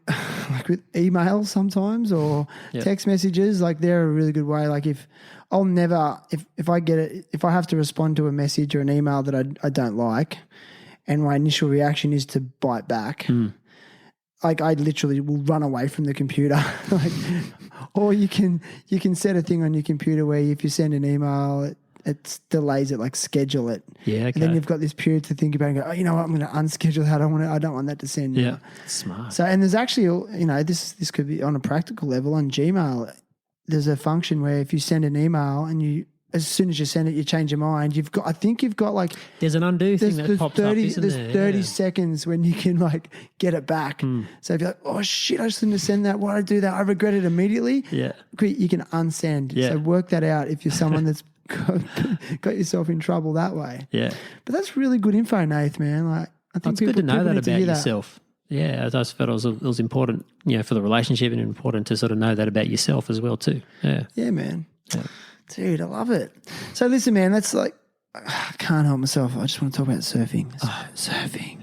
emails sometimes or text messages. Like they're a really good way. Like if I have to respond to a message or an email that I don't like, and my initial reaction is to bite back. Like I literally will run away from the computer. Or you can set a thing on your computer where if you send an email, it delays it, like schedule it. Yeah, okay. And then you've got this period to think about and go, oh, you know what, I'm going to unschedule that. I don't want that to send. Yeah, smart. So, and there's actually, you know, this could be on a practical level on Gmail. There's a function where if you send an email and as soon as you send it, you change your mind. I think you've got like there's an undo thing that pops up, isn't there? There's 30 seconds when you can like get it back. So if you're like, oh shit, I just didn't send that. Why did I do that? I regret it immediately. Yeah, you can unsend. Yeah. So work that out if you're someone that's got yourself in trouble that way. Yeah, but that's really good info, Nath, man. Like I think it's good to know that about yourself. Yeah, I just felt it was important, you know, for the relationship, and important to sort of know that about yourself as well too. Yeah, man. Yeah. Dude, I love it. So listen, man, that's like, I can't help myself. I just want to talk about surfing. Surfing.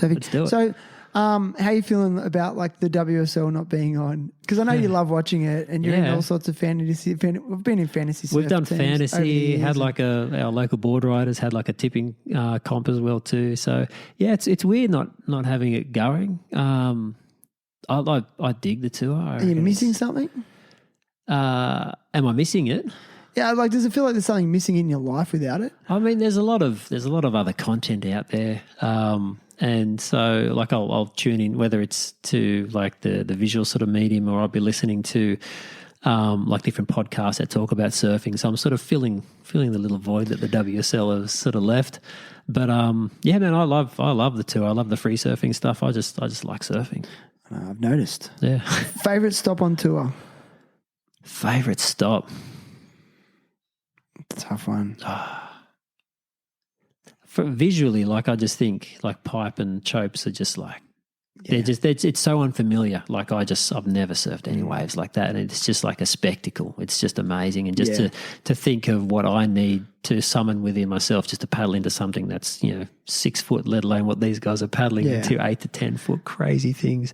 Let's do it. So How you feeling about like the WSL not being on? Because I know you love watching it, and you're in all sorts of fantasy. We've been in fantasy. We've done teams fantasy. Had like our local board riders had like a tipping comp as well too. So yeah, it's weird not having it going. I dig the tour. Are you missing something? Am I missing it? Yeah, like does it feel like there's something missing in your life without it? I mean, there's a lot of other content out there, and so like I'll tune in, whether it's to like the visual sort of medium, or I'll be listening to like different podcasts that talk about surfing. So I'm sort of filling the little void that the WSL has sort of left. But yeah, man, I love the tour. I love the free surfing stuff. I just like surfing. I've noticed. Yeah. Favorite stop on tour? Favorite stop? Tough one. For visually, like I just think like Pipe and Chopes are just like it's so unfamiliar. Like I've never surfed any waves like that, and it's just like a spectacle. It's just amazing, and just to think of what I need to summon within myself just to paddle into something that's 6 foot, let alone what these guys are paddling into 8 to 10 foot crazy things.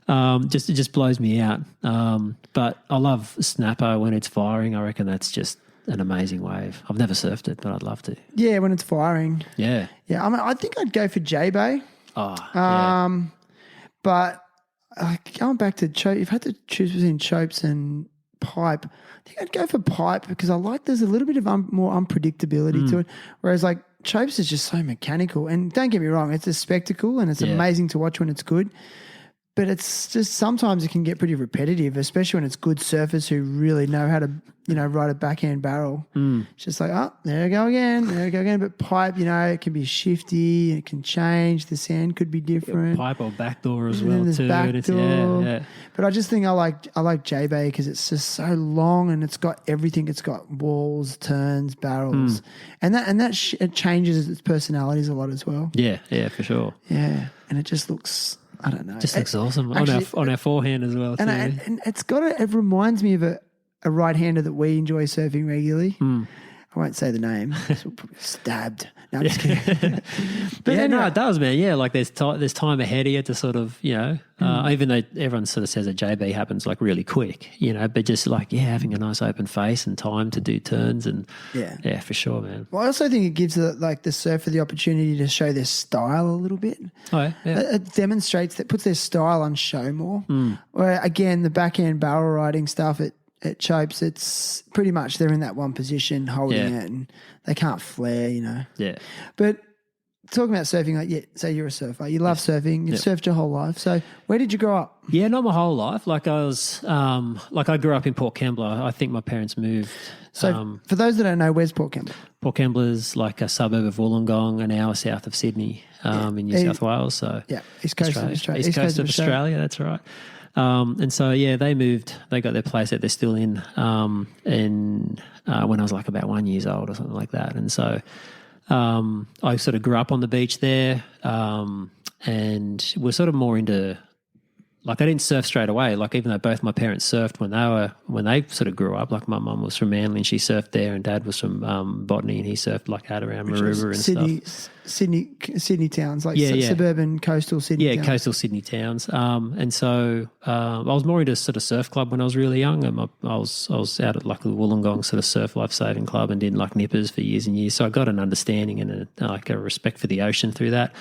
It just blows me out. But I love Snapper when it's firing. I reckon that's just an amazing wave. I've never surfed it, but I'd love to. Yeah, when it's firing. Yeah. Yeah, I mean, I think I'd go for J-Bay. Oh, yeah. But going back to Chope, you've had to choose between Chopes and Pipe. I think I'd go for Pipe because I like there's a little bit of more unpredictability to it, whereas like Chopes is just so mechanical. And don't get me wrong, it's a spectacle and it's amazing to watch when it's good. But it's just sometimes it can get pretty repetitive, especially when it's good surfers who really know how to, ride a backhand barrel. It's just like, oh, there you go again. But Pipe, it can be shifty, it can change. The sand could be different. Pipe or backdoor as well too. Backdoor. Yeah. But I just think I like J-Bay because it's just so long and it's got everything. It's got walls, turns, barrels, and that it changes its personalities a lot as well. Yeah, for sure. Yeah, and it just looks. I don't know. Just looks awesome on our forehand as well too. And it reminds me of a right-hander that we enjoy surfing regularly. I won't say the name. We'll probably get stabbed. No, I'm just kidding. But anyway. No, it does, man. Yeah, like there's time ahead of you to sort of, even though everyone sort of says that JB happens like really quick, but just like, having a nice open face and time to do turns and yeah, for sure, man. Well, I also think it gives the surfer the opportunity to show their style a little bit. Oh, yeah. It demonstrates that, puts their style on show more. Where again, the backhand barrel riding stuff, at Chopes, it's pretty much they're in that one position holding it and they can't flare, Yeah. But talking about surfing, say you're a surfer. You love surfing. You've surfed your whole life. So where did you grow up? Yeah, not my whole life. Like I was, I grew up in Port Kembla. I think my parents moved. So for those that don't know, where's Port Kembla? Port Kembla is like a suburb of Wollongong, an hour south of Sydney in New South Wales. So East Coast of Australia. East Coast of Australia, that's right. And so, they moved, they got their place that they're still in when I was like about 1 year old or something like that. And so I sort of grew up on the beach there and we're sort of more into, like I didn't surf straight away. Like even though both my parents surfed when they sort of grew up, like my mum was from Manly and she surfed there and dad was from Botany and he surfed like out around Maroubra and stuff. Sydney towns, like suburban coastal Sydney towns. Coastal Sydney towns. And so I was more into sort of surf club when I was really young. And I was out at like the Wollongong sort of surf life saving club and did like nippers for years and years. So I got an understanding and a respect for the ocean through that.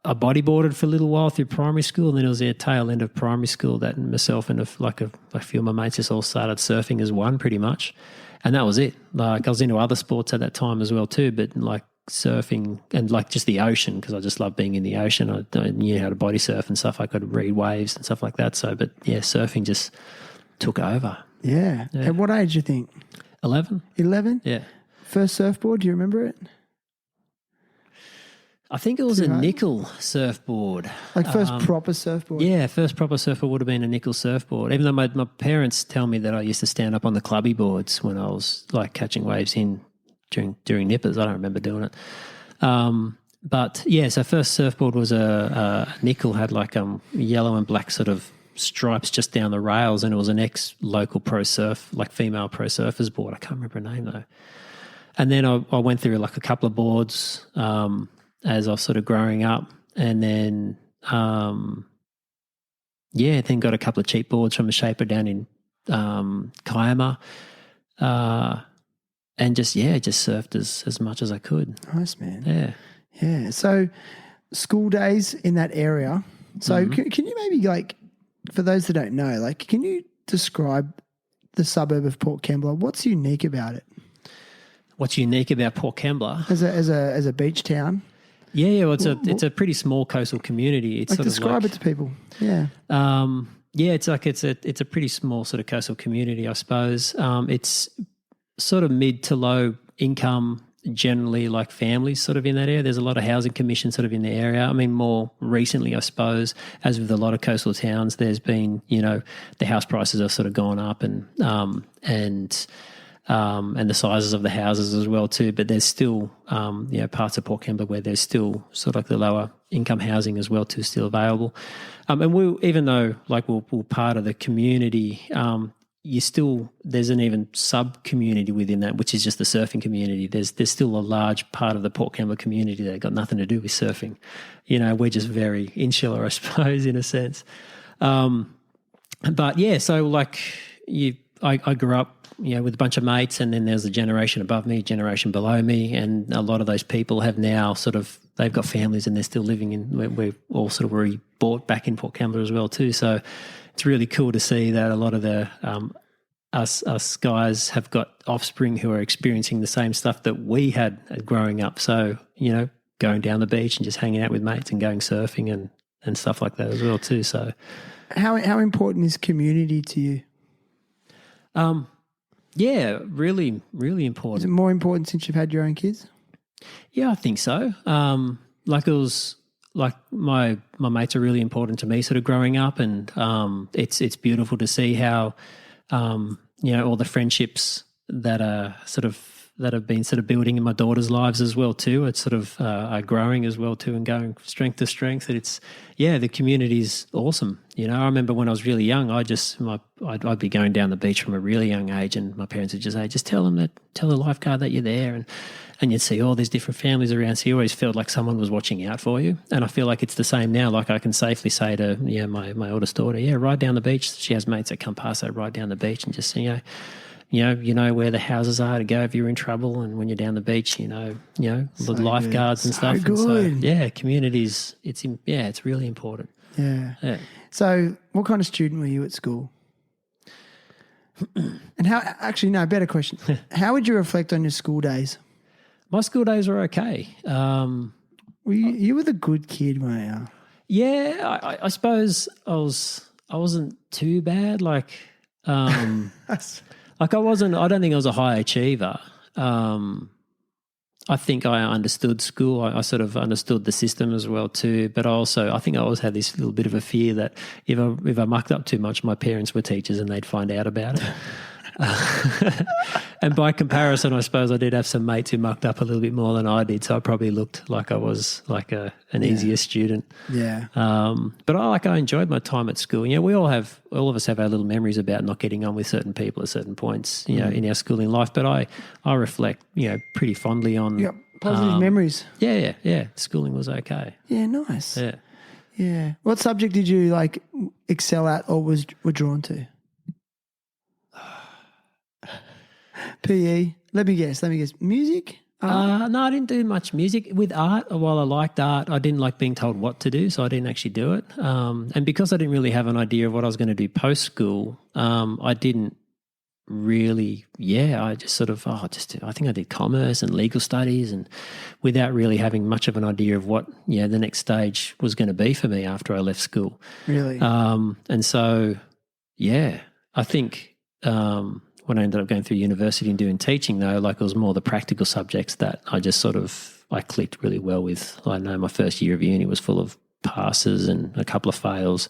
I bodyboarded for a little while through primary school, and then it was the tail end of primary school that myself and a few of my mates just all started surfing as one pretty much. And that was it. Like I was into other sports at that time as well too, but like surfing and like just the ocean because I just love being in the ocean. I knew how to body surf and stuff. I could read waves and stuff like that. So, but surfing just took over. Yeah. At what age do you think? 11. 11? Yeah. First surfboard, do you remember it? I think it was a nickel surfboard. Like first proper surfboard? Yeah, first proper surfboard would have been a nickel surfboard. Even though my parents tell me that I used to stand up on the clubby boards when I was like catching waves in during nippers. I don't remember doing it. But yeah, so first surfboard was a nickel, had like yellow and black sort of stripes just down the rails, and it was an ex-local pro surf, like female pro surfers board. I can't remember her name though. And then I went through like a couple of boards as I was sort of growing up, and then then got a couple of cheap boards from a shaper down in Kiama, and just surfed as much as I could. Nice, man. Yeah. Yeah. So school days in that area. So can you maybe, like, for those that don't know, like, can you describe the suburb of Port Kembla? What's unique about it? What's unique about Port Kembla? As a beach town? Yeah. Well, it's a pretty small coastal community. It's like, describe it to people. Yeah. It's a pretty small sort of coastal community, I suppose. It's sort of mid to low income, generally, like families sort of in that area. There's a lot of housing commission sort of in the area. I mean, more recently, I suppose, as with a lot of coastal towns, there's been, the house prices have sort of gone up and the sizes of the houses as well too. But there's still, parts of Port Kembla where there's still sort of like the lower income housing as well too still available. And even though like we're part of the community, there's an even sub-community within that, which is just the surfing community. There's still a large part of the Port Kembla community that got nothing to do with surfing. We're just very insular, I suppose, in a sense. But yeah, so like I grew up, with a bunch of mates, and then there's a generation above me, generation below me, and a lot of those people have now they've got families and they're still living in, we're all sort of already bought back in Port Kembla as well too. So it's really cool to see that a lot of the us guys have got offspring who are experiencing the same stuff that we had growing up. So, going down the beach and just hanging out with mates and going surfing and stuff like that as well too. So how important is community to you? Yeah, really, really important. Is it more important since you've had your own kids? Yeah, I think so. Like it was like my mates are really important to me sort of growing up, and it's beautiful to see how all the friendships that have been sort of building in my daughter's lives as well too. It's sort of are growing as well too and going strength to strength. And the community's awesome. I remember when I was really young, I'd be going down the beach from a really young age, and my parents would just say, just tell the lifeguard that you're there, and you'd see all these different families around. So you always felt like someone was watching out for you. And I feel like it's the same now. Like I can safely say to my oldest daughter, ride down the beach. She has mates that come past, so ride down the beach and just you know where the houses are to go if you're in trouble, and when you're down the beach, the lifeguards and stuff. Good. And so, communities. It's really important. Yeah. So, what kind of student were you at school? And better question. How would you reflect on your school days? My school days were okay. You were the good kid, weren't you? Yeah, I suppose I wasn't too bad. Like, like I don't think I was a high achiever. I think I understood school. I sort of understood the system as well too. But I think I always had this little bit of a fear that if I mucked up too much, my parents were teachers and they'd find out about it. And by comparison, I suppose I did have some mates who mucked up a little bit more than I did, so I probably looked like I was like an easier student. Yeah. But I enjoyed my time at school. All of us have our little memories about not getting on with certain people at certain points, in our schooling life. But I reflect, pretty fondly on positive memories. Yeah. Schooling was okay. Yeah, nice. Yeah. Yeah. What subject did you like excel at or were drawn to? PE. Let me guess. Music? No, I didn't do much music. With art, while I liked art, I didn't like being told what to do, so I didn't actually do it. And because I didn't really have an idea of what I was going to do post-school, I didn't really, I just sort of, I think I did commerce and legal studies, and without really having much of an idea of what, the next stage was going to be for me after I left school. Really? And so, I think when I ended up going through university and doing teaching, though, like it was more the practical subjects that I just I clicked really well with. I know my first year of uni was full of passes and a couple of fails,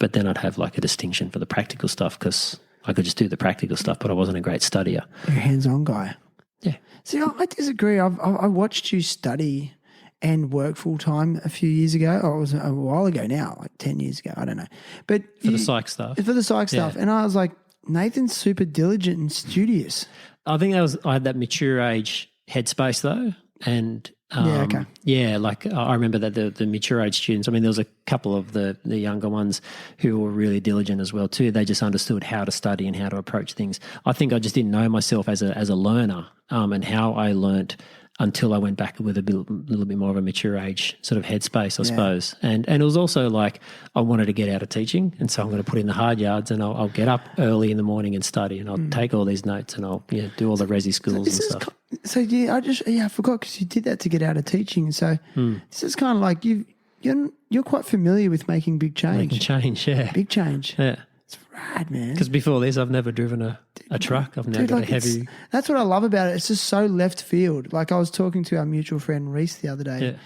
but then I'd have like a distinction for the practical stuff because I could just do the practical stuff, but I wasn't a great studier. You're a hands-on guy. Yeah. See, I disagree. I watched you study and work full-time a few years ago. Or it was a while ago now, like 10 years ago. I don't know. But for the psych stuff. For the psych stuff. And I was like, Nathan's super diligent and studious. I think I had that mature age headspace though, and Yeah, okay. Yeah, like I remember that the mature age students, I mean, there was a couple of the younger ones who were really diligent as well too. They just understood how to study and how to approach things. I think I just didn't know myself as a learner and how I learnt until I went back with a little bit more of a mature age sort of headspace, I suppose. And it was also like I wanted to get out of teaching, and so I'm going to put in the hard yards, and I'll get up early in the morning and study, and I'll take all these notes, and I'll do all the resi schools and stuff. So I forgot, because you did that to get out of teaching. So this is kind of like you're quite familiar with making big change. Making change, yeah. Big change. Yeah. It's rad, man. Because before this, I've never driven a truck. I've never got a heavy. That's what I love about it. It's just so left field. Like I was talking to our mutual friend Reese the other day,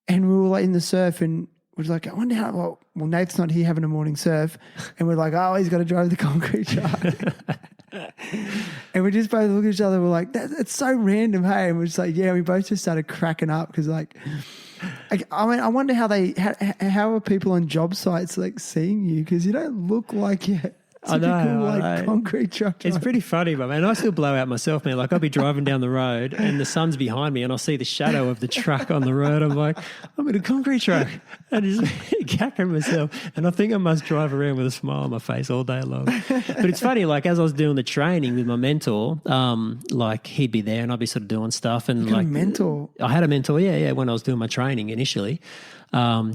and we were like in the surf, and we're like, I wonder how. Well, Nate's not here having a morning surf, and we're like, oh, he's got to drive the concrete truck. And we just both look at each other. We're like, it's so random, hey? And we're just like, yeah. We both just started cracking up because, like, I mean, I wonder how are people on job sites like seeing you, because you don't look like you're typical concrete truck driver. It's pretty funny, but man, I still blow out myself, man. Like I'll be driving down the road and the sun's behind me, and I'll see the shadow of the truck on the road. I'm like, I'm in a concrete truck, and just cackling myself. And I think I must drive around with a smile on my face all day long. But it's funny, like as I was doing the training with my mentor, like he'd be there and I'd be sort of doing stuff, and like a mentor. I had a mentor, yeah, when I was doing my training initially, I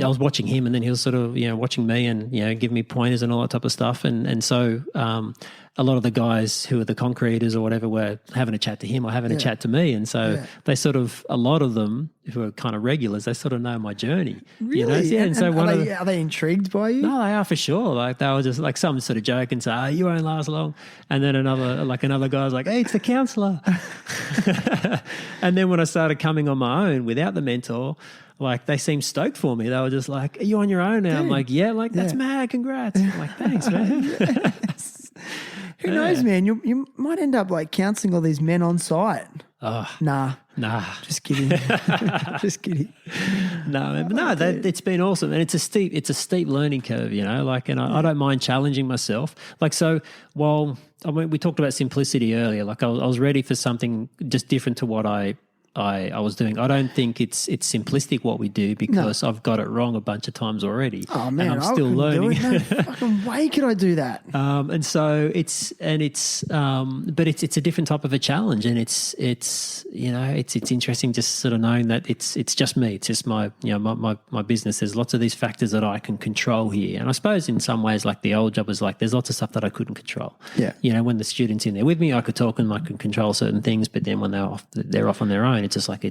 was watching him, and then he was sort of, watching me and, giving me pointers and all that type of stuff. And so a lot of the guys who are the concreters or whatever were having a chat to him or having a chat to me. And so they sort of, a lot of them who are kind of regulars, they sort of know my journey. Really? Yeah. And so are they intrigued by you? No, they are for sure. Like they were just like some sort of joke and say, oh, you won't last long. And then another guy's like, hey, it's the counsellor. And then when I started coming on my own without the mentor, like they seemed stoked for me. They were just like, are you on your own now? Dude. I'm like, yeah, like that's mad. Congrats. I'm like, thanks, man. Yes. Who knows, man? You might end up like counselling all these men on site. Oh, nah. Just kidding. Just kidding. It's been awesome. And it's a steep learning curve, like, and I don't mind challenging myself. Like, so we talked about simplicity earlier, like I was ready for something just different to what I was doing. I don't think it's simplistic what we do, because I've got it wrong a bunch of times already. Oh man, and I'm still learning. No fucking way could I do that. And so it's a different type of a challenge, and it's interesting just sort of knowing that it's just me. It's just my my business. There's lots of these factors that I can control here, and I suppose in some ways, like the old job was like there's lots of stuff that I couldn't control. Yeah. When the students in there with me, I could talk and I could control certain things, but then when they're off on their own, it's just like I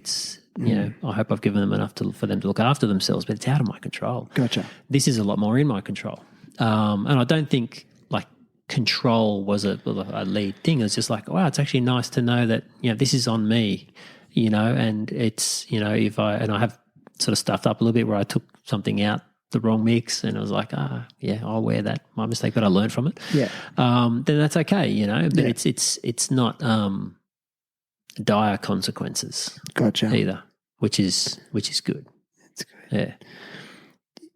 hope I've given them enough for them to look after themselves, but it's out of my control. Gotcha. This is a lot more in my control. And I don't think like control was a lead thing. It's just like, wow, it's actually nice to know that, this is on me, and it's, if I have sort of stuffed up a little bit where I took something out, the wrong mix, and I was like, I'll wear that, my mistake, but I learned from it. Yeah. Then that's okay, but it's not, dire consequences. Gotcha. Either, which is good. It's good.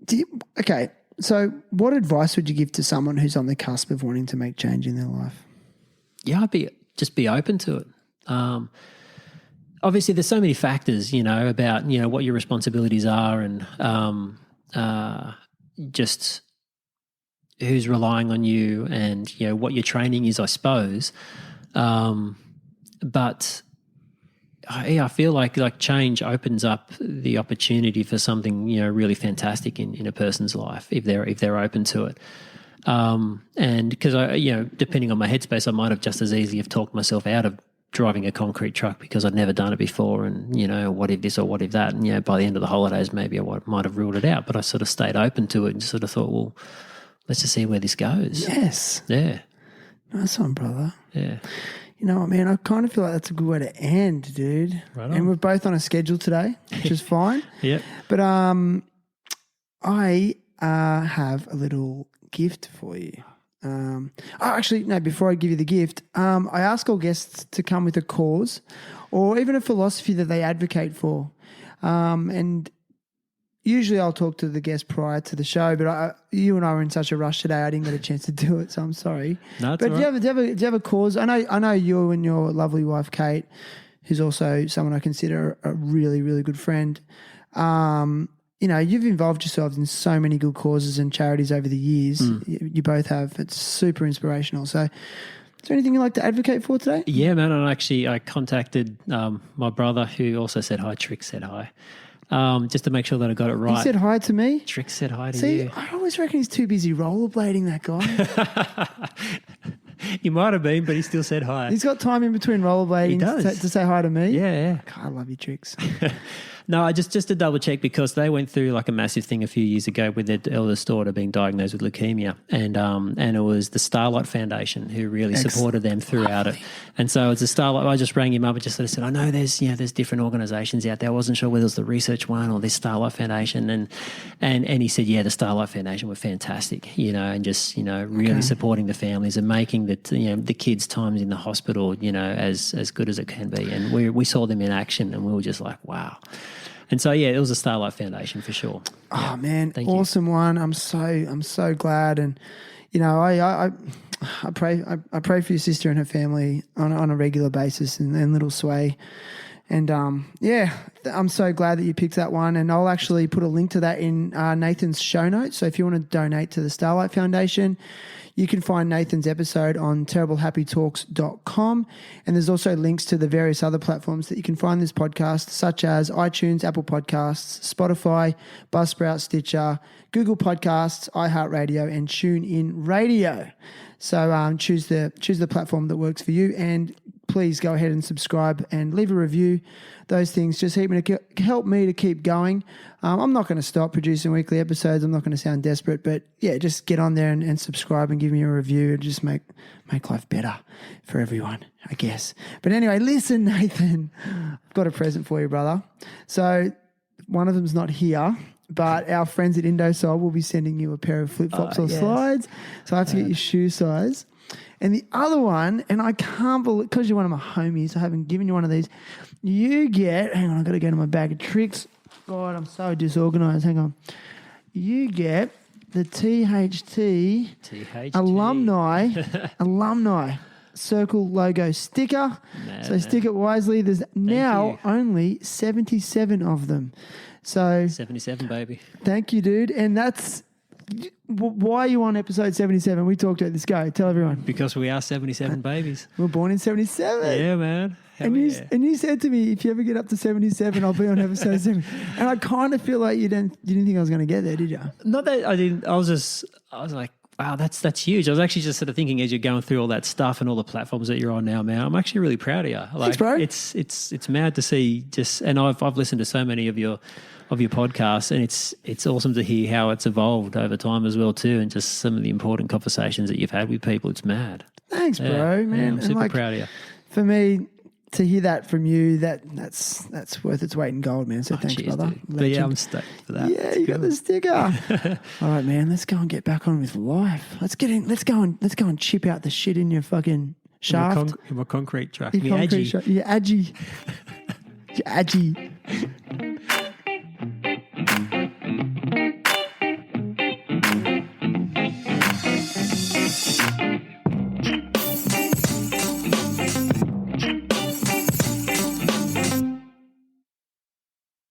Yeah. Okay, so what advice would you give to someone who's on the cusp of wanting to make change in their life? Yeah, I'd be open to it. Obviously, there's so many factors, about what your responsibilities are, and just who's relying on you, and what your training is, I suppose. But I feel like change opens up the opportunity for something really fantastic in a person's life if they're open to it. And because depending on my headspace, I might have just as easily have talked myself out of driving a concrete truck because I'd never done it before, and what if this or what if that, and by the end of the holidays maybe I might have ruled it out, but I sort of stayed open to it and sort of thought, well, let's just see where this goes. Yes. Yeah. Nice one, brother. Yeah. You know what, man? I kind of feel like that's a good way to end, dude. Right on. And we're both on a schedule today, which is fine. Yep. But I have a little gift for you. Before I give you the gift, I ask all guests to come with a cause or even a philosophy that they advocate for. And usually I'll talk to the guest prior to the show, but you and I were in such a rush today, I didn't get a chance to do it, so I'm sorry. No, but do you have a cause? I know you and your lovely wife, Kate, who's also someone I consider a really, really good friend. You know, you've involved yourselves in so many good causes and charities over the years. You both have. It's super inspirational. So is there anything you'd like to advocate for today? Yeah, man. And actually, I contacted my brother, who also said hi. Trick said hi, just to make sure that I got it right. He said hi to me. Trick said hi to See, you. I always reckon he's too busy rollerblading, that guy. He might have been, but he still said hi. He's got time in between rollerblading He does. to say hi to me. Yeah. God, I love you, Tricks. No, I just to double check, because they went through like a massive thing a few years ago with their eldest daughter being diagnosed with leukemia, and it was the Starlight Foundation who really supported them throughout it. And so it's the Starlight. I just rang him up and just sort of said, I know there's different organisations out there. I wasn't sure whether it was the research one or this Starlight Foundation, and he said, yeah, the Starlight Foundation were fantastic, and just really supporting the families and making the kids' times in the hospital as good as it can be. And we saw them in action, and we were just like, wow. And so, yeah, it was a Starlight Foundation for sure. Oh, man, Thank awesome you. one. I'm so glad. And, I pray for your sister and her family on a regular basis and little Sway. And, I'm so glad that you picked that one. And I'll actually put a link to that in Nathan's show notes. So if you want to donate to the Starlight Foundation, you can find Nathan's episode on terriblehappytalks.com. And there's also links to the various other platforms that you can find this podcast, such as iTunes, Apple Podcasts, Spotify, Buzzsprout, Stitcher, Google Podcasts, iHeartRadio, and TuneIn Radio. So choose the platform that works for you, and please go ahead and subscribe and leave a review. Those things just help me to keep going. I'm not going to stop producing weekly episodes. I'm not going to sound desperate, but yeah, just get on there and subscribe and give me a review. It just make life better for everyone, I guess. But anyway, listen, Nathan, I've got a present for you, brother. So one of them's not here, but our friends at INDOSOLE will be sending you a pair of flip-flops or slides. So I have to get your shoe size. And the other one, and I can't believe, because you're one of my homies, I haven't given you one of these. You get, hang on, I've got to go to my bag of tricks. God, I'm so disorganized. Hang on. You get the THT alumni circle logo sticker. So stick it wisely. There's now only 77 of them. So 77, baby. Thank you, dude. And that's why are you on episode 77? We talked about this. Go, tell everyone. Because we are 77 babies. We were born in 77. Yeah, man. And you said to me, if you ever get up to 77, I'll be on episode 7. And I kind of feel like you didn't think I was going to get there, did you? Not that I didn't. I was like, wow, that's huge. I was actually just sort of thinking as you're going through all that stuff and all the platforms that you're on now, man. I'm actually really proud of you. Like, thanks, bro. It's mad to see and I've listened to so many of your podcasts, and it's awesome to hear how it's evolved over time as well too, and just some of the important conversations that you've had with people. It's mad. Thanks, bro, man. Yeah, I'm super proud of you. For me, to hear that from you, that's worth its weight in gold, man. So thanks, cheers, brother. But yeah, I'm stoked for that. Yeah, you got the sticker. All right, man. Let's go and get back on with life. Let's go and chip out the shit in your fucking shaft. In my concrete truck. Your concrete shaft. Your Aggie. Your Aggie.